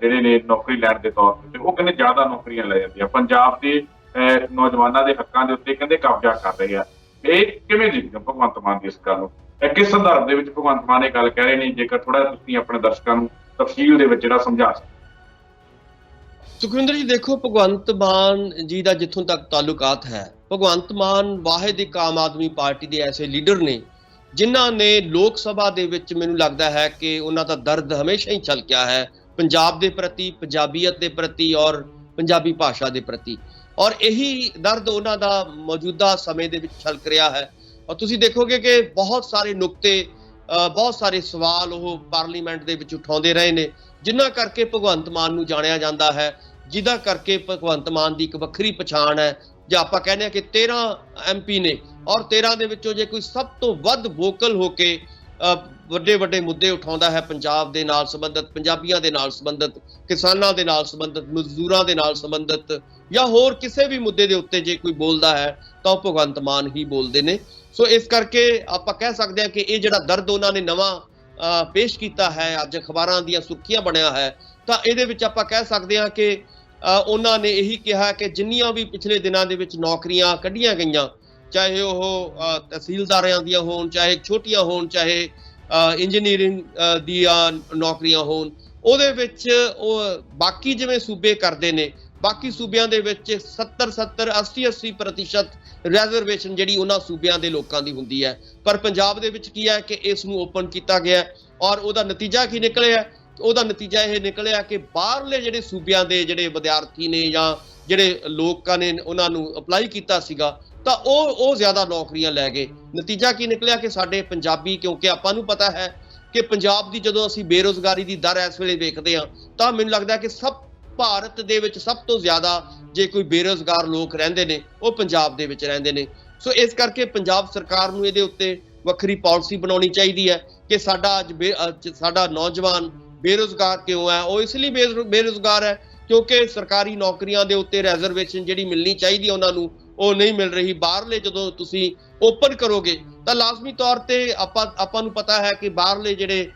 ਜਿਹੜੇ ਨੇ ਨੌਕਰੀ ਲੈਣ ਦੇ ਤੌਰ ਤੇ, ਉਹ ਕਹਿੰਦੇ ਜ਼ਿਆਦਾ ਨੌਕਰੀਆਂ ਲੈ ਜਾਂਦੀਆਂ, ਪੰਜਾਬ ਦੇ ਨੌਜਵਾਨਾਂ ਦੇ ਹੱਕਾਂ ਦੇ ਉੱਤੇ ਕਹਿੰਦੇ ਕਬਜ਼ਾ ਕਰ ਰਹੇ ਆ। ਇਹ ਕਿਵੇਂ ਦੇਖਦੇ ਹੋ ਭਗਵੰਤ ਮਾਨ ਦੀ ਇਸ ਗੱਲ ਨੂੰ? ਕਿਸ ਸੰਦਰਭ ਦੇ ਵਿੱਚ ਭਗਵੰਤ ਮਾਨ ਇਹ ਗੱਲ ਕਹਿ ਰਹੇ ਨੇ? ਜੇਕਰ ਥੋੜਾ ਤੁਸੀਂ ਆਪਣੇ ਦਰਸ਼ਕਾਂ ਨੂੰ ਤਫਸੀਲ ਦੇ ਵਿੱਚ ਜਿਹੜਾ ਸਮਝਾ ਸਕਦੇ। ਸੁਖਵਿੰਦਰ ਜੀ ਦੇਖੋ, ਭਗਵੰਤ ਮਾਨ ਜੀ ਦਾ ਜਿੱਥੋਂ ਤੱਕ ਤਾਲੁਕਾਤ ਹੈ, ਭਗਵੰਤ ਮਾਨ ਵਾਹਿਦ ਇੱਕ ਆਮ ਆਦਮੀ ਪਾਰਟੀ ਦੇ ਐਸੇ ਲੀਡਰ ਨੇ ਜਿਨ੍ਹਾਂ ਨੇ ਲੋਕ ਸਭਾ ਦੇ ਵਿੱਚ, ਮੈਨੂੰ ਲੱਗਦਾ ਹੈ ਕਿ ਉਹਨਾਂ ਦਾ ਦਰਦ ਹਮੇਸ਼ਾ ਹੀ ਛਲਕਿਆ ਹੈ ਪੰਜਾਬ ਦੇ ਪ੍ਰਤੀ, ਪੰਜਾਬੀਅਤ ਦੇ ਪ੍ਰਤੀ ਔਰ ਪੰਜਾਬੀ ਭਾਸ਼ਾ ਦੇ ਪ੍ਰਤੀ, ਔਰ ਇਹੀ ਦਰਦ ਉਹਨਾਂ ਦਾ ਮੌਜੂਦਾ ਸਮੇਂ ਦੇ ਵਿੱਚ ਛਲਕ ਰਿਹਾ ਹੈ। ਔਰ ਤੁਸੀਂ ਦੇਖੋਗੇ ਕਿ ਬਹੁਤ ਸਾਰੇ ਨੁਕਤੇ, ਬਹੁਤ ਸਾਰੇ ਸਵਾਲ ਉਹ ਪਾਰਲੀਮੈਂਟ ਦੇ ਵਿੱਚ ਉਠਾਉਂਦੇ ਰਹੇ ਨੇ, ਜਿਨ੍ਹਾਂ ਕਰਕੇ ਭਗਵੰਤ ਮਾਨ ਨੂੰ ਜਾਣਿਆ ਜਾਂਦਾ ਹੈ, ਜਿਹਦਾ ਕਰਕੇ ਭਗਵੰਤ ਮਾਨ ਦੀ ਇੱਕ ਵੱਖਰੀ ਪਛਾਣ ਹੈ। ਜੇ ਆਪਾਂ ਕਹਿੰਦੇ ਹਾਂ ਕਿ 13 MP ਨੇ, ਔਰ 13 ਦੇ ਵਿੱਚੋਂ ਜੇ ਕੋਈ ਸਭ ਤੋਂ ਵੱਧ ਵੋਕਲ ਹੋ ਕੇ ਵੱਡੇ ਵੱਡੇ ਮੁੱਦੇ ਉਠਾਉਂਦਾ ਹੈ ਪੰਜਾਬ ਦੇ ਨਾਲ ਸੰਬੰਧਿਤ, ਪੰਜਾਬੀਆਂ ਦੇ ਨਾਲ ਸੰਬੰਧਿਤ, ਕਿਸਾਨਾਂ ਦੇ ਨਾਲ ਸੰਬੰਧਿਤ, ਮਜ਼ਦੂਰਾਂ ਦੇ ਨਾਲ ਸੰਬੰਧਿਤ, ਜਾਂ ਹੋਰ ਕਿਸੇ ਵੀ ਮੁੱਦੇ ਦੇ ਉੱਤੇ ਜੇ ਕੋਈ ਬੋਲਦਾ ਹੈ ਤਾਂ ਉਹ ਭਗਵੰਤ ਮਾਨ ਹੀ ਬੋਲਦੇ ਨੇ। ਸੋ ਇਸ ਕਰਕੇ ਆਪਾਂ ਕਹਿ ਸਕਦੇ ਹਾਂ ਕਿ ਇਹ ਜਿਹੜਾ ਦਰਦ ਉਹਨਾਂ ਨੇ ਨਵਾਂ ਪੇਸ਼ ਕੀਤਾ ਹੈ, ਅੱਜ ਅਖਬਾਰਾਂ ਦੀਆਂ ਸੁਰਖੀਆਂ ਬਣਿਆ ਹੈ, ਤਾਂ ਇਹਦੇ ਵਿੱਚ ਆਪਾਂ ਕਹਿ ਸਕਦੇ ਹਾਂ ਕਿ ਉਹਨਾਂ ਨੇ ਇਹੀ ਕਿਹਾ ਕਿ ਜਿੰਨੀਆਂ ਵੀ ਪਿਛਲੇ ਦਿਨਾਂ ਦੇ ਵਿੱਚ ਨੌਕਰੀਆਂ ਕੱਢੀਆਂ ਗਈਆਂ, ਚਾਹੇ ਉਹ ਤਹਿਸੀਲਦਾਰਾਂ ਦੀਆਂ ਹੋਣ, ਚਾਹੇ ਛੋਟੀਆਂ ਹੋਣ, ਚਾਹੇ ਇੰਜੀਨੀਅਰਿੰਗ ਦੀਆਂ ਨੌਕਰੀਆਂ ਹੋਣ, ਉਹਦੇ ਵਿੱਚ ਉਹ ਬਾਕੀ ਜਿਵੇਂ ਸੂਬੇ ਕਰਦੇ ਨੇ, ਬਾਕੀ ਸੂਬਿਆਂ ਦੇ ਵਿੱਚ 70-70, 80-80% ਰਿਜ਼ਰਵੇਸ਼ਨ ਜਿਹੜੀ ਉਹਨਾਂ ਸੂਬਿਆਂ ਦੇ ਲੋਕਾਂ ਦੀ ਹੁੰਦੀ ਹੈ। ਪਰ ਪੰਜਾਬ ਦੇ ਵਿੱਚ ਕੀ ਹੈ ਕਿ ਇਸ ਨੂੰ ਓਪਨ ਕੀਤਾ ਗਿਆ, ਔਰ ਉਹਦਾ ਨਤੀਜਾ ਕੀ ਨਿਕਲਿਆ? ਉਹਦਾ ਨਤੀਜਾ ਇਹ ਨਿਕਲਿਆ ਕਿ ਬਾਹਰਲੇ ਜਿਹੜੇ ਸੂਬਿਆਂ ਦੇ ਜਿਹੜੇ ਵਿਦਿਆਰਥੀ ਨੇ ਜਾਂ ਜਿਹੜੇ ਲੋਕਾਂ ਨੇ ਉਹਨਾਂ ਨੂੰ ਅਪਲਾਈ ਕੀਤਾ ਸੀਗਾ, ਤਾਂ ਉਹ ਜ਼ਿਆਦਾ ਨੌਕਰੀਆਂ ਲੈ ਗਏ। ਨਤੀਜਾ ਕੀ ਨਿਕਲਿਆ ਕਿ ਸਾਡੇ ਪੰਜਾਬੀ, ਕਿਉਂਕਿ ਆਪਾਂ ਨੂੰ ਪਤਾ ਹੈ ਕਿ ਪੰਜਾਬ ਦੀ ਜਦੋਂ ਅਸੀਂ ਬੇਰੁਜ਼ਗਾਰੀ ਦੀ ਦਰ ਇਸ ਵੇਲੇ ਵੇਖਦੇ ਹਾਂ, ਤਾਂ ਮੈਨੂੰ ਲੱਗਦਾ ਕਿ ਭਾਰਤ ਦੇ ਵਿੱਚ ਸਭ ਤੋਂ ਜ਼ਿਆਦਾ ਜੇ ਕੋਈ ਬੇਰੁਜ਼ਗਾਰ ਲੋਕ ਰਹਿੰਦੇ ਨੇ, ਉਹ ਪੰਜਾਬ ਦੇ ਵਿੱਚ ਰਹਿੰਦੇ ਨੇ। ਸੋ ਇਸ ਕਰਕੇ ਪੰਜਾਬ ਸਰਕਾਰ ਨੂੰ ਇਹਦੇ ਉੱਤੇ ਵੱਖਰੀ ਪਾਲਿਸੀ ਬਣਾਉਣੀ ਚਾਹੀਦੀ ਹੈ ਕਿ ਸਾਡਾ ਅੱਜ ਸਾਡਾ ਨੌਜਵਾਨ ਬੇਰੁਜ਼ਗਾਰ ਕਿਉਂ ਹੈ? ਉਹ ਇਸ ਲਈ ਬੇਰੁਜ਼ਗਾਰ ਹੈ ਕਿਉਂਕਿ ਸਰਕਾਰੀ ਨੌਕਰੀਆਂ ਦੇ ਉੱਤੇ ਰਿਜ਼ਰਵੇਸ਼ਨ ਜਿਹੜੀ ਮਿਲਣੀ ਚਾਹੀਦੀ ਹੈ ਉਹਨਾਂ ਨੂੰ, ਉਹ ਨਹੀਂ ਮਿਲ ਰਹੀ। ਬਾਹਰਲੇ ਜਦੋਂ ਤੁਸੀਂ ਓਪਨ ਕਰੋਗੇ ਤਾਂ ਲਾਜ਼ਮੀ ਤੌਰ ਤੇ ਆਪਾਂ ਨੂੰ ਪਤਾ ਹੈ ਕਿ ਬਾਹਰਲੇ ਜਿਹੜੇ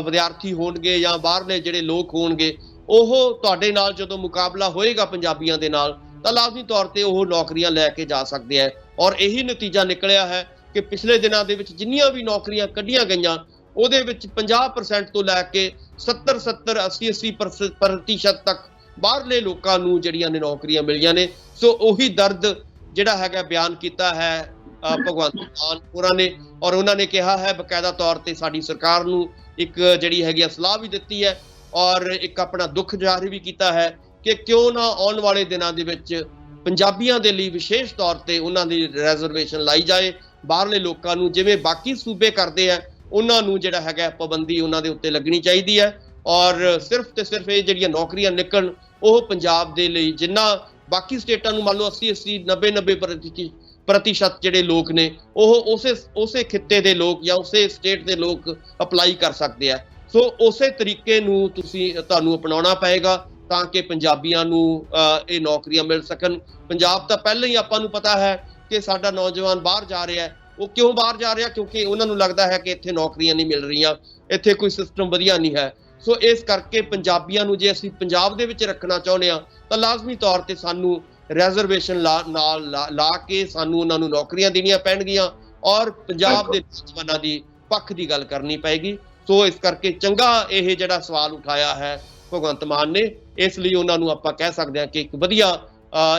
ਵਿਦਿਆਰਥੀ ਹੋਣਗੇ ਜਾਂ ਬਾਹਰਲੇ ਜਿਹੜੇ ਲੋਕ ਹੋਣਗੇ, ਉਹ ਤੁਹਾਡੇ ਨਾਲ ਜਦੋਂ ਮੁਕਾਬਲਾ ਹੋਏਗਾ ਪੰਜਾਬੀਆਂ ਦੇ ਨਾਲ, ਤਾਂ ਲਾਜ਼ਮੀ ਤੌਰ ਤੇ ਉਹ ਨੌਕਰੀਆਂ ਲੈ ਕੇ ਜਾ ਸਕਦੇ ਹੈ। ਔਰ ਇਹੀ ਨਤੀਜਾ ਨਿਕਲਿਆ ਹੈ ਕਿ ਪਿਛਲੇ ਦਿਨਾਂ ਦੇ ਵਿੱਚ ਜਿੰਨੀਆਂ ਵੀ ਨੌਕਰੀਆਂ ਕੱਢੀਆਂ ਗਈਆਂ, ਉਹਦੇ ਵਿੱਚ 50% ਤੋਂ ਲੈ ਕੇ 70-70, 80-80% ਤੱਕ ਬਾਹਰਲੇ ਲੋਕਾਂ ਨੂੰ ਜਿਹੜੀਆਂ ਨੇ ਨੌਕਰੀਆਂ ਮਿਲੀਆਂ ਨੇ। ਸੋ ਉਹੀ ਦਰਦ ਜਿਹੜਾ ਹੈਗਾ ਬਿਆਨ ਕੀਤਾ ਹੈ ਭਗਵੰਤ ਮਾਨ ਹੋਰਾਂ ਨੇ, ਔਰ ਉਹਨਾਂ ਨੇ ਕਿਹਾ ਹੈ ਬਕਾਇਦਾ ਤੌਰ ਤੇ ਸਾਡੀ ਸਰਕਾਰ ਨੂੰ ਇੱਕ ਜਿਹੜੀ ਹੈਗੀ ਸਲਾਹ ਵੀ ਦਿੱਤੀ ਹੈ, ਔਰ ਇੱਕ ਆਪਣਾ ਦੁੱਖ ਜ਼ਾਹਿਰ ਵੀ ਕੀਤਾ ਹੈ ਕਿ ਕਿਉਂ ਨਾ ਆਉਣ ਵਾਲੇ ਦਿਨਾਂ ਦੇ ਵਿੱਚ ਪੰਜਾਬੀਆਂ ਦੇ ਲਈ ਵਿਸ਼ੇਸ਼ ਤੌਰ ਤੇ ਉਹਨਾਂ ਦੀ ਰਿਜ਼ਰਵੇਸ਼ਨ ਲਾਈ ਜਾਏ। ਬਾਹਰਲੇ ਲੋਕਾਂ ਨੂੰ ਜਿਵੇਂ ਬਾਕੀ ਸੂਬੇ ਕਰਦੇ ਆ, ਉਹਨਾਂ ਨੂੰ ਜਿਹੜਾ ਹੈਗਾ ਪਾਬੰਦੀ ਉਹਨਾਂ ਦੇ ਉੱਤੇ ਲੱਗਣੀ ਚਾਹੀਦੀ ਹੈ, ਔਰ ਸਿਰਫ ਤੇ ਸਿਰਫ ਇਹ ਜਿਹੜੀਆਂ ਨੌਕਰੀਆਂ ਨਿਕਲਣ ਉਹ ਪੰਜਾਬ ਦੇ ਲਈ, ਜਿੰਨਾ ਬਾਕੀ ਸਟੇਟਾਂ ਨੂੰ ਮੰਨ ਲਓ 80-80, 90-90% ਜਿਹੜੇ ਲੋਕ ਨੇ ਉਹ ਉਸੇ ਖਿੱਤੇ ਦੇ ਲੋਕ ਜਾਂ ਉਸੇ ਸਟੇਟ ਦੇ ਲੋਕ ਅਪਲਾਈ ਕਰ ਸਕਦੇ ਆ। ਸੋ ਉਸੇ ਤਰੀਕੇ ਨੂੰ ਤੁਹਾਨੂੰ ਅਪਣਾਉਣਾ ਪਏਗਾ ਤਾਂ ਕਿ ਪੰਜਾਬੀਆਂ ਨੂੰ ਇਹ ਨੌਕਰੀਆਂ ਮਿਲ ਸਕਣ। ਪੰਜਾਬ ਤਾਂ ਪਹਿਲਾਂ ਹੀ ਆਪਾਂ ਨੂੰ ਪਤਾ ਹੈ ਕਿ ਸਾਡਾ ਨੌਜਵਾਨ ਬਾਹਰ ਜਾ ਰਿਹਾ ਹੈ। ਉਹ ਕਿਉਂ ਬਾਹਰ ਜਾ ਰਿਹਾ? ਕਿਉਂਕਿ ਉਹਨਾਂ ਨੂੰ ਲੱਗਦਾ ਹੈ ਕਿ ਇੱਥੇ ਨੌਕਰੀਆਂ ਨਹੀਂ ਮਿਲ ਰਹੀਆਂ। ਇੱਥੇ ਕੋਈ ਸਿਸਟਮ ਵਧੀਆ ਨਹੀਂ ਹੈ। ਸੋ ਇਸ ਕਰਕੇ ਪੰਜਾਬੀਆਂ ਨੂੰ ਜੇ ਅਸੀਂ ਪੰਜਾਬ ਦੇ ਵਿੱਚ ਰੱਖਣਾ ਚਾਹੁੰਦੇ ਹਾਂ ਤਾਂ ਲਾਜ਼ਮੀ ਤੌਰ ਤੇ ਸਾਨੂੰ ਰਿਜ਼ਰਵੇਸ਼ਨ ਲਾ ਕੇ ਸਾਨੂੰ ਉਹਨਾਂ ਨੂੰ ਨੌਕਰੀਆਂ ਦੇਣੀਆਂ ਪੈਣਗੀਆਂ ਔਰ ਪੰਜਾਬ ਦੇ ਨੌਜਵਾਨਾਂ ਦੀ ਪੱਖ ਦੀ ਗੱਲ ਕਰਨੀ ਪਏਗੀ। ਸੋ ਇਸ ਕਰਕੇ ਚੰਗਾ ਇਹ ਜਿਹੜਾ ਸਵਾਲ ਉਠਾਇਆ ਹੈ ਭਗਵੰਤ ਮਾਨ ਨੇ, ਇਸ ਲਈ ਉਹਨਾਂ ਨੂੰ ਆਪਾਂ ਕਹਿ ਸਕਦੇ ਹਾਂ ਕਿ ਇੱਕ ਵਧੀਆ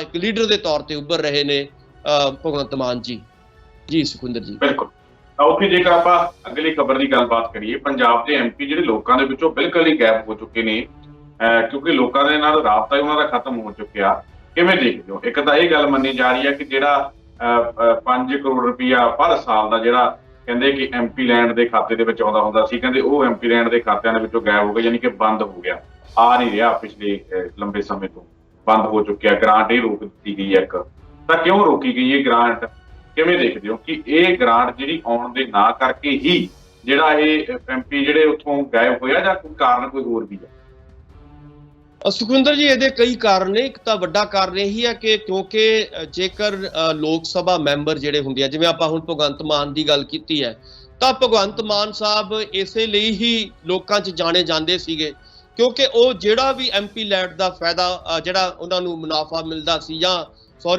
ਇੱਕ ਲੀਡਰ ਦੇ ਤੌਰ ਤੇ ਉੱਭਰ ਰਹੇ ਨੇ ਭਗਵੰਤ ਮਾਨ ਜੀ। ਜੀ ਸੁਖਵਿੰਦਰ ਜੀ, ਬਿਲਕੁਲ। ਉੱਥੇ ਜੇਕਰ ਆਪਾਂ ਅਗਲੀ ਖਬਰ ਦੀ ਗੱਲਬਾਤ ਕਰੀਏ, ਪੰਜਾਬ ਦੇ ਐਮਪੀ ਜਿਹੜੇ ਲੋਕਾਂ ਦੇ ਵਿੱਚੋਂ ਬਿਲਕੁਲ ਹੀ ਗਾਇਬ ਹੋ ਚੁੱਕੇ ਨੇ, ਕਿਉਂਕਿ ਲੋਕਾਂ ਦੇ ਨਾਲ ਰਾਬਤਾ ਹੀ ਉਹਨਾਂ ਦਾ ਖਤਮ ਹੋ ਚੁੱਕਿਆ। ਕਿਵੇਂ ਦੇਖਦੇ ਹੋ? ਇੱਕ ਤਾਂ ਇਹ ਗੱਲ ਮੰਨੀ ਜਾ ਰਹੀ ਹੈ ਕਿ ਜਿਹੜਾ 5 ਕਰੋੜ ਰੁਪਇਆ ਪਰ ਸਾਲ ਦਾ ਜਿਹੜਾ ਕਹਿੰਦੇ ਕਿ ਐਮਪੀ ਲੈਂਡ ਦੇ ਖਾਤੇ ਦੇ ਵਿੱਚ ਆਉਂਦਾ ਹੁੰਦਾ ਸੀ, ਕਹਿੰਦੇ ਉਹ ਐਮਪੀ ਲੈਂਡ ਦੇ ਖਾਤਿਆਂ ਦੇ ਵਿੱਚੋਂ ਗਾਇਬ ਹੋ ਗਿਆ, ਯਾਨੀ ਕਿ ਬੰਦ ਹੋ ਗਿਆ, ਆ ਨਹੀਂ ਰਿਹਾ, ਪਿਛਲੇ ਲੰਬੇ ਸਮੇਂ ਤੋਂ ਬੰਦ ਹੋ ਚੁੱਕਿਆ। ਗ੍ਰਾਂਟ ਇਹ ਰੋਕ ਦਿੱਤੀ ਗਈ ਹੈ ਇੱਕ, ਤਾਂ ਕਿਉਂ ਰੋਕੀ ਗਈ ਇਹ ਗ੍ਰਾਂਟ? ਕਿਵੇਂ ਦੇਖਦੇ ਹੋ ਕਿ ਇਹ ਗ੍ਰਾਂਟ ਜਿਹੜੀ ਆਉਣ ਦੇ ਨਾ ਕਰਕੇ ਹੀ ਜਿਹੜਾ ਇਹ ਐਮਪੀ ਜਿਹੜੇ ਉੱਥੋਂ ਗਾਇਬ ਹੋਇਆ, ਜਾਂ ਕੋਈ ਕਾਰਨ ਕੋਈ ਹੋਰ ਵੀ ਹੈ? ਸੁਖਵਿੰਦਰ ਜੀ, ਇਹਦੇ ਕਈ ਕਾਰਨ ਨੇ। ਇੱਕ ਤਾਂ ਵੱਡਾ ਕਾਰਨ ਇਹੀ ਹੈ ਕਿ ਕਿਉਂਕਿ ਜੇਕਰ ਲੋਕ ਸਭਾ ਮੈਂਬਰ ਜਿਹੜੇ ਹੁੰਦੇ ਆ, ਜਿਵੇਂ ਆਪਾਂ ਹੁਣ ਭਗਵੰਤ ਮਾਨ ਦੀ ਗੱਲ ਕੀਤੀ ਹੈ, ਤਾਂ ਭਗਵੰਤ ਮਾਨ ਸਾਹਿਬ ਇਸੇ ਲਈ ਹੀ ਲੋਕਾਂ 'ਚ ਜਾਣੇ ਜਾਂਦੇ ਸੀਗੇ ਕਿਉਂਕਿ ਉਹ ਜਿਹੜਾ ਵੀ ਐਮਪੀ ਲੈਂਡ ਦਾ ਫਾਇਦਾ ਜਿਹੜਾ ਉਹਨਾਂ ਨੂੰ ਮੁਨਾਫਾ ਮਿਲਦਾ ਸੀ, ਜਾਂ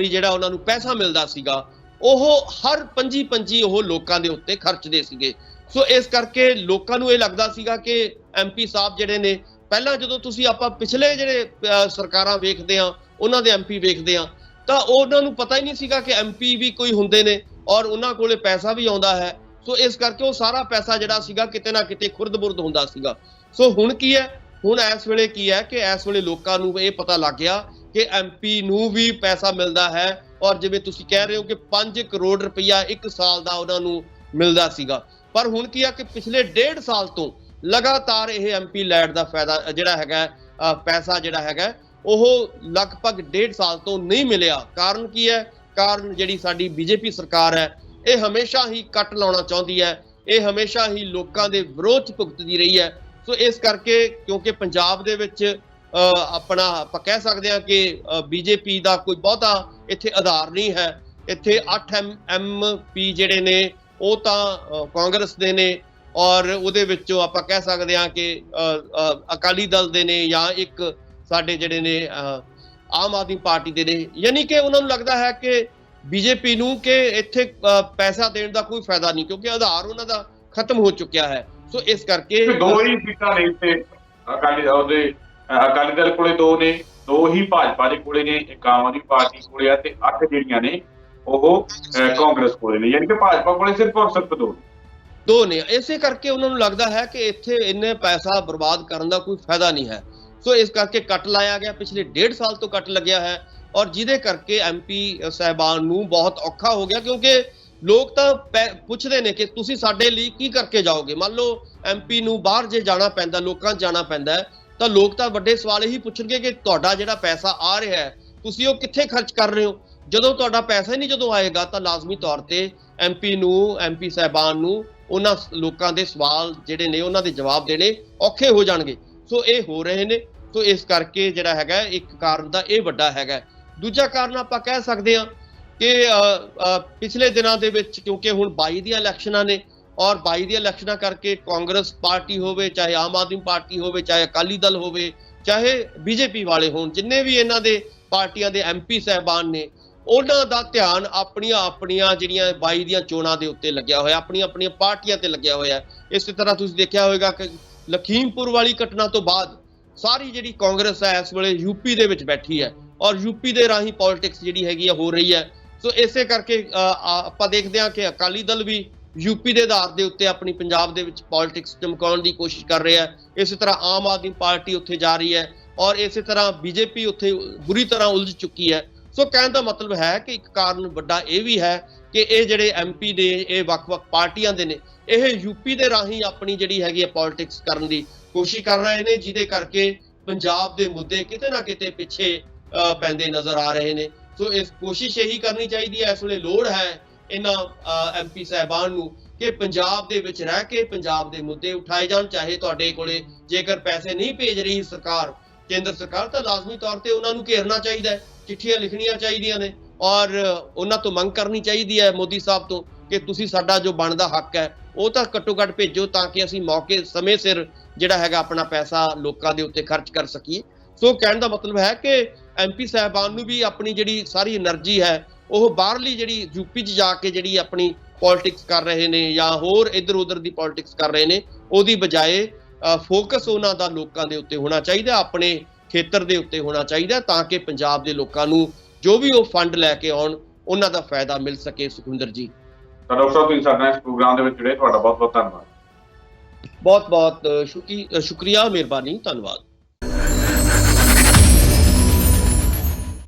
ਜਿਹੜਾ ਉਹਨਾਂ ਨੂੰ ਪੈਸਾ ਮਿਲਦਾ ਸੀਗਾ, ਉਹ ਹਰ 25 ਉਹ ਲੋਕਾਂ ਦੇ ਉੱਤੇ ਖਰਚਦੇ ਸੀਗੇ। ਸੋ ਇਸ ਕਰਕੇ ਲੋਕਾਂ ਨੂੰ ਇਹ ਲੱਗਦਾ ਸੀਗਾ ਕਿ ਐਮਪੀ ਸਾਹਿਬ ਜਿਹੜੇ ਨੇ, ਪਹਿਲਾਂ ਜਦੋਂ ਤੁਸੀਂ ਆਪਾਂ ਪਿਛਲੇ ਜਿਹੜੇ ਸਰਕਾਰਾਂ ਵੇਖਦੇ ਆ, ਉਹਨਾਂ ਦੇ ਐਮਪੀ ਵੇਖਦੇ ਆ, ਤਾਂ ਉਹਨਾਂ ਨੂੰ ਪਤਾ ਹੀ ਨਹੀਂ ਸੀਗਾ ਕਿ ਐਮਪੀ ਵੀ ਕੋਈ ਹੁੰਦੇ ਨੇ ਔਰ ਉਹਨਾਂ ਕੋਲੇ ਪੈਸਾ ਵੀ ਆਉਂਦਾ ਹੈ। ਸੋ ਇਸ ਕਰਕੇ ਉਹ ਸਾਰਾ ਪੈਸਾ ਜਿਹੜਾ ਸੀਗਾ ਕਿਤੇ ਨਾ ਕਿਤੇ ਖੁਰਦ-ਬੁਰਦ ਹੁੰਦਾ ਸੀਗਾ। ਸੋ ਹੁਣ ਕੀ ਹੈ, ਹੁਣ ਇਸ ਵੇਲੇ ਕੀ ਹੈ ਕਿ ਇਸ ਵੇਲੇ ਲੋਕਾਂ ਨੂੰ ਇਹ ਪਤਾ ਲੱਗ ਗਿਆ ਕਿ ਐਮਪੀ ਨੂੰ ਵੀ ਪੈਸਾ ਮਿਲਦਾ ਹੈ, ਔਰ ਜਿਵੇਂ ਤੁਸੀਂ ਕਹਿ ਰਹੇ ਹੋ ਕਿ 5 ਕਰੋੜ ਰੁਪਇਆ ਇੱਕ ਸਾਲ ਦਾ ਉਹਨਾਂ ਨੂੰ ਮਿਲਦਾ ਸੀਗਾ। ਪਰ ਹੁਣ ਕੀ ਹੈ ਕਿ ਪਿਛਲੇ 1.5 ਸਾਲ ਤੋਂ ਲਗਾਤਾਰ ਇਹ ਐਮਪੀ ਲੈਂਡ ਦਾ ਫਾਇਦਾ ਜਿਹੜਾ ਹੈਗਾ, ਪੈਸਾ ਜਿਹੜਾ ਹੈਗਾ, ਉਹ ਲਗਭਗ 1.5 ਸਾਲ ਤੋਂ ਨਹੀਂ ਮਿਲਿਆ। ਕਾਰਨ ਕੀ ਹੈ? ਕਾਰਨ ਜਿਹੜੀ ਸਾਡੀ ਬੀਜੇਪੀ ਸਰਕਾਰ ਹੈ, ਇਹ ਹਮੇਸ਼ਾ ਹੀ ਕੱਟ ਲਾਉਣਾ ਚਾਹੁੰਦੀ ਹੈ, ਇਹ ਹਮੇਸ਼ਾ ਹੀ ਲੋਕਾਂ ਦੇ ਵਿਰੋਧ ਭੁਗਤਦੀ ਰਹੀ ਹੈ। ਸੋ ਇਸ ਕਰਕੇ ਕਿਉਂਕਿ ਪੰਜਾਬ ਦੇ ਵਿੱਚ ਆਪਾਂ ਕਹਿ ਸਕਦੇ ਹਾਂ ਕਿ ਬੀਜੇਪੀ ਦਾ ਕੋਈ ਬਹੁਤਾ ਇੱਥੇ ਆਧਾਰ ਨਹੀਂ ਹੈ। ਇੱਥੇ 8 MP ਜਿਹੜੇ ਨੇ ਉਹ ਤਾਂ ਕਾਂਗਰਸ ਦੇ ਨੇ, ਔਰ ਉਹਦੇ ਵਿੱਚੋਂ ਆਪਾਂ ਕਹਿ ਸਕਦੇ ਹਾਂ ਕਿ ਅਕਾਲੀ ਦਲ ਦੇ ਨੇ, ਜਾਂ ਇੱਕ ਸਾਡੇ ਜਿਹੜੇ ਨੇ ਆਮ ਆਦਮੀ ਪਾਰਟੀ ਦੇ ਨੇ। ਯਾਨੀ ਕਿ ਉਹਨਾਂ ਨੂੰ ਲੱਗਦਾ ਹੈ ਕਿ ਬੀਜੇਪੀ ਨੂੰ ਕਿ ਇੱਥੇ ਪੈਸਾ ਦੇਣ ਦਾ ਕੋਈ ਫਾਇਦਾ ਨਹੀਂ, ਕਿਉਂਕਿ ਆਧਾਰ ਉਹਨਾਂ ਦਾ ਖਤਮ ਹੋ ਚੁੱਕਿਆ ਹੈ। ਸੋ ਇਸ ਕਰਕੇ 2 ਹੀ ਸੀਟਾਂ ਨੇ ਇੱਥੇ, ਅਕਾਲੀ ਦਲ ਕੋਲੇ 2 ਨੇ, 2 ਹੀ ਭਾਜਪਾ ਦੇ ਕੋਲੇ ਨੇ, ਇੱਕ ਆਮ ਆਦਮੀ ਪਾਰਟੀ ਕੋਲੇ ਆ, ਤੇ 8 ਜਿਹੜੀਆਂ ਨੇ ਉਹ ਕਾਂਗਰਸ ਕੋਲੇ ਨੇ, ਯਾਨੀ ਕਿ ਭਾਜਪਾ ਕੋਲੇ ਸਿਰਫ 2 ਨੇ। ਇਸੇ ਕਰਕੇ ਉਹਨਾਂ ਨੂੰ ਲੱਗਦਾ ਹੈ ਕਿ ਇੱਥੇ ਇੰਨੇ ਪੈਸਾ ਬਰਬਾਦ ਕਰਨ ਦਾ ਕੋਈ ਫਾਇਦਾ ਨਹੀਂ ਹੈ। ਸੋ ਇਸ ਕਰਕੇ ਕੱਟ ਲਾਇਆ ਗਿਆ, ਪਿਛਲੇ 1.5 ਸਾਲ ਤੋਂ ਕੱਟ ਲੱਗਿਆ ਹੈ, ਔਰ ਜਿਹਦੇ ਕਰਕੇ ਐਮਪੀ ਸਾਹਿਬਾਨ ਨੂੰ ਬਹੁਤ ਔਖਾ ਹੋ ਗਿਆ, ਕਿਉਂਕਿ ਲੋਕ ਤਾਂ ਪੁੱਛਦੇ ਨੇ ਕਿ ਤੁਸੀਂ ਸਾਡੇ ਲਈ ਕੀ ਕਰਕੇ ਜਾਓਗੇ। ਮੰਨ ਲਓ ਐਮਪੀ ਨੂੰ ਬਾਹਰ ਜੇ ਜਾਣਾ ਪੈਂਦਾ, ਲੋਕਾਂ 'ਚ ਜਾਣਾ ਪੈਂਦਾ, ਤਾਂ ਲੋਕ ਤਾਂ ਵੱਡੇ ਸਵਾਲ ਇਹੀ ਪੁੱਛਣਗੇ ਕਿ ਤੁਹਾਡਾ ਜਿਹੜਾ ਪੈਸਾ ਆ ਰਿਹਾ ਹੈ ਤੁਸੀਂ ਉਹ ਕਿੱਥੇ ਖਰਚ ਕਰ ਰਹੇ ਹੋ। ਜਦੋਂ ਤੁਹਾਡਾ ਪੈਸਾ ਹੀ ਨਹੀਂ ਜਦੋਂ ਆਏਗਾ ਤਾਂ ਲਾਜ਼ਮੀ ਤੌਰ ਤੇ ਐਮਪੀ ਸਾਹਿਬਾਨ ਨੂੰ ਉਹਨਾਂ ਲੋਕਾਂ ਦੇ ਸਵਾਲ ਜਿਹੜੇ ਨੇ ਉਹਨਾਂ ਦੇ ਜਵਾਬ ਦੇਣੇ ਔਖੇ ਹੋ ਜਾਣਗੇ। ਸੋ ਇਹ ਹੋ ਰਹੇ ਨੇ। ਸੋ ਇਸ ਕਰਕੇ ਜਿਹੜਾ ਹੈਗਾ ਇੱਕ ਕਾਰਨ ਦਾ ਇਹ ਵੱਡਾ ਹੈਗਾ। ਦੂਜਾ ਕਾਰਨ ਆਪਾਂ ਕਹਿ ਸਕਦੇ ਹਾਂ ਕਿ ਪਿਛਲੇ ਦਿਨਾਂ ਦੇ ਵਿੱਚ ਕਿਉਂਕਿ ਹੁਣ 22 ਦੀਆਂ ਇਲੈਕਸ਼ਨਾਂ ਨੇ, ਔਰ 22 ਦੀਆਂ ਇਲੈਕਸ਼ਨਾਂ ਕਰਕੇ ਕਾਂਗਰਸ ਪਾਰਟੀ ਹੋਵੇ, ਚਾਹੇ ਆਮ ਆਦਮੀ ਪਾਰਟੀ ਹੋਵੇ, ਚਾਹੇ ਅਕਾਲੀ ਦਲ ਹੋਵੇ, ਚਾਹੇ ਬੀਜੇਪੀ ਵਾਲੇ ਹੋਣ, ਜਿੰਨੇ ਵੀ ਇਹਨਾਂ ਦੇ ਪਾਰਟੀਆਂ ਦੇ ਐਮਪੀ ਸਾਹਿਬਾਨ ਨੇ, ਉਹਨਾਂ ਦਾ ਧਿਆਨ ਆਪਣੀਆਂ ਜਿਹੜੀਆਂ 22 ਦੀਆਂ ਚੋਣਾਂ ਦੇ ਉੱਤੇ ਲੱਗਿਆ ਹੋਇਆ, ਆਪਣੀਆਂ ਪਾਰਟੀਆਂ ਤੇ ਲੱਗਿਆ ਹੋਇਆ। ਇਸੇ ਤਰ੍ਹਾਂ ਤੁਸੀਂ ਦੇਖਿਆ ਹੋਵੇਗਾ ਕਿ ਲਖੀਮਪੁਰ ਵਾਲੀ ਘਟਨਾ ਤੋਂ ਬਾਅਦ ਸਾਰੀ ਜਿਹੜੀ ਕਾਂਗਰਸ ਹੈ ਇਸ ਵੇਲੇ ਯੂਪੀ ਦੇ ਵਿੱਚ ਬੈਠੀ ਹੈ, ਔਰ ਯੂਪੀ ਦੇ ਰਾਹੀਂ ਪੋਲਿਟਿਕਸ ਜਿਹੜੀ ਹੈਗੀ ਹੋ ਰਹੀ ਹੈ। ਸੋ ਇਸੇ ਕਰਕੇ ਆਪਾਂ ਦੇਖਦੇ ਹਾਂ ਕਿ ਅਕਾਲੀ ਦਲ ਵੀ ਯੂਪੀ ਦੇ ਆਧਾਰ ਦੇ ਉੱਤੇ ਆਪਣੀ ਪੰਜਾਬ ਦੇ ਵਿੱਚ ਪੋਲਿਟਿਕਸ ਚਮਕਾਉਣ ਦੀ ਕੋਸ਼ਿਸ਼ ਕਰ ਰਿਹਾ ਹੈ। ਇਸੇ ਤਰ੍ਹਾਂ ਆਮ ਆਦਮੀ ਪਾਰਟੀ ਉੱਥੇ ਜਾ ਰਹੀ ਹੈ, ਔਰ ਇਸੇ ਤਰ੍ਹਾਂ ਬੀਜੇਪੀ ਉੱਥੇ ਬੁਰੀ ਤਰ੍ਹਾਂ ਉਲਝ ਚੁੱਕੀ ਹੈ। ਸੋ ਕਹਿਣ ਦਾ ਮਤਲਬ ਹੈ ਕਿ ਇੱਕ ਕਾਰਨ ਵੱਡਾ ਇਹ ਵੀ ਹੈ ਕਿ ਇਹ ਜਿਹੜੇ ਐਮਪੀ ਨੇ, ਇਹ ਵੱਖ-ਵੱਖ ਪਾਰਟੀਆਂ ਦੇ ਨੇ, ਇਹ ਯੂਪੀ ਦੇ ਰਾਹੀਂ ਆਪਣੀ ਜਿਹੜੀ ਹੈਗੀ ਹੈ ਪੋਲਿਟਿਕਸ ਕਰਨ ਦੀ ਕੋਸ਼ਿਸ਼ ਕਰ ਰਹੇ ਨੇ, ਜਿਹਦੇ ਕਰਕੇ ਪੰਜਾਬ ਦੇ ਮੁੱਦੇ ਕਿਤੇ ਨਾ ਕਿਤੇ ਪਿੱਛੇ ਪੈਂਦੇ ਨਜ਼ਰ ਆ ਰਹੇ ਨੇ। ਸੋ ਇਸ ਕੋਸ਼ਿਸ਼ ਇਹੀ ਕਰਨੀ ਚਾਹੀਦੀ ਹੈ, ਇਸ ਵੇਲੇ ਲੋੜ ਹੈ ਇਹਨਾਂ ਐਮਪੀ ਸਾਹਿਬਾਨ ਨੂੰ ਕਿ ਪੰਜਾਬ ਦੇ ਵਿੱਚ ਰਹਿ ਕੇ ਪੰਜਾਬ ਦੇ ਮੁੱਦੇ ਉਠਾਏ ਜਾਣ। ਚਾਹੇ ਤੁਹਾਡੇ ਕੋਲੇ ਜੇਕਰ ਪੈਸੇ ਨਹੀਂ ਭੇਜ ਰਹੀ ਸਰਕਾਰ, ਕੇਂਦਰ ਸਰਕਾਰ, ਤਾਂ ਲਾਜ਼ਮੀ ਤੌਰ ਤੇ ਉਹਨਾਂ ਨੂੰ ਘੇਰਨਾ ਚਾਹੀਦਾ ਹੈ, ਚਿੱਠੀਆਂ ਲਿਖਣੀਆਂ ਚਾਹੀਦੀਆਂ ਨੇ, ਔਰ ਉਹਨਾਂ ਤੋਂ ਮੰਗ ਕਰਨੀ ਚਾਹੀਦੀ ਹੈ ਮੋਦੀ ਸਾਹਿਬ ਤੋਂ ਕਿ ਤੁਸੀਂ ਸਾਡਾ ਜੋ ਬਣਦਾ ਹੱਕ ਹੈ ਉਹ ਤਾਂ ਘੱਟੋ ਘੱਟ ਭੇਜੋ, ਤਾਂ ਕਿ ਅਸੀਂ ਮੌਕੇ ਸਮੇਂ ਸਿਰ ਜਿਹੜਾ ਹੈਗਾ ਆਪਣਾ ਪੈਸਾ ਲੋਕਾਂ ਦੇ ਉੱਤੇ ਖਰਚ ਕਰ ਸਕੀਏ। ਸੋ ਕਹਿਣ ਦਾ ਮਤਲਬ ਹੈ ਕਿ MP ਸਾਹਿਬਾਨ ਨੂੰ ਵੀ ਆਪਣੀ ਜਿਹੜੀ ਸਾਰੀ એનર્ਜੀ ਹੈ ਉਹ ਬਾਹਰਲੀ ਜਿਹੜੀ ਯੂਪੀ 'ਚ ਜਾ ਕੇ ਜਿਹੜੀ ਆਪਣੀ ਪੋਲਿਟਿਕਸ ਕਰ ਰਹੇ ਨੇ ਜਾਂ ਹੋਰ ਇੱਧਰ ਉੱਧਰ ਦੀ ਪੋਲਿਟਿਕਸ ਕਰ ਰਹੇ ਨੇ, ਉਹਦੀ ਬਜਾਏ ਫੋਕਸ ਉਹਨਾਂ ਦਾ ਲੋਕਾਂ ਦੇ ਉੱਤੇ ਹੋਣਾ ਚਾਹੀਦਾ, ਆਪਣੇ ਖੇਤਰ ਦੇ ਉੱਤੇ ਹੋਣਾ ਚਾਹੀਦਾ, ਤਾਂ ਕਿ ਪੰਜਾਬ ਦੇ ਲੋਕਾਂ ਨੂੰ ਜੋ ਵੀ ਉਹ ਫੰਡ ਲੈ ਕੇ ਆਉਣ ਉਹਨਾਂ ਦਾ ਫਾਇਦਾ ਮਿਲ ਸਕੇ। ਸੁਖਵਿੰਦਰ ਜੀ, ਤਾਂ ਡਾਕਟਰ ਸਾਹਿਬ ਤੁਸੀਂ ਸਾਡੇ ਨਾਲ ਇਸ ਪ੍ਰੋਗਰਾਮ ਦੇ ਵਿੱਚ ਜੁੜੇ, ਤੁਹਾਡਾ ਬਹੁਤ ਬਹੁਤ ਧੰਨਵਾਦ। ਬਹੁਤ ਬਹੁਤ ਸ਼ੁਕਰੀਆ, ਮਿਹਰਬਾਨੀ, ਧੰਨਵਾਦ।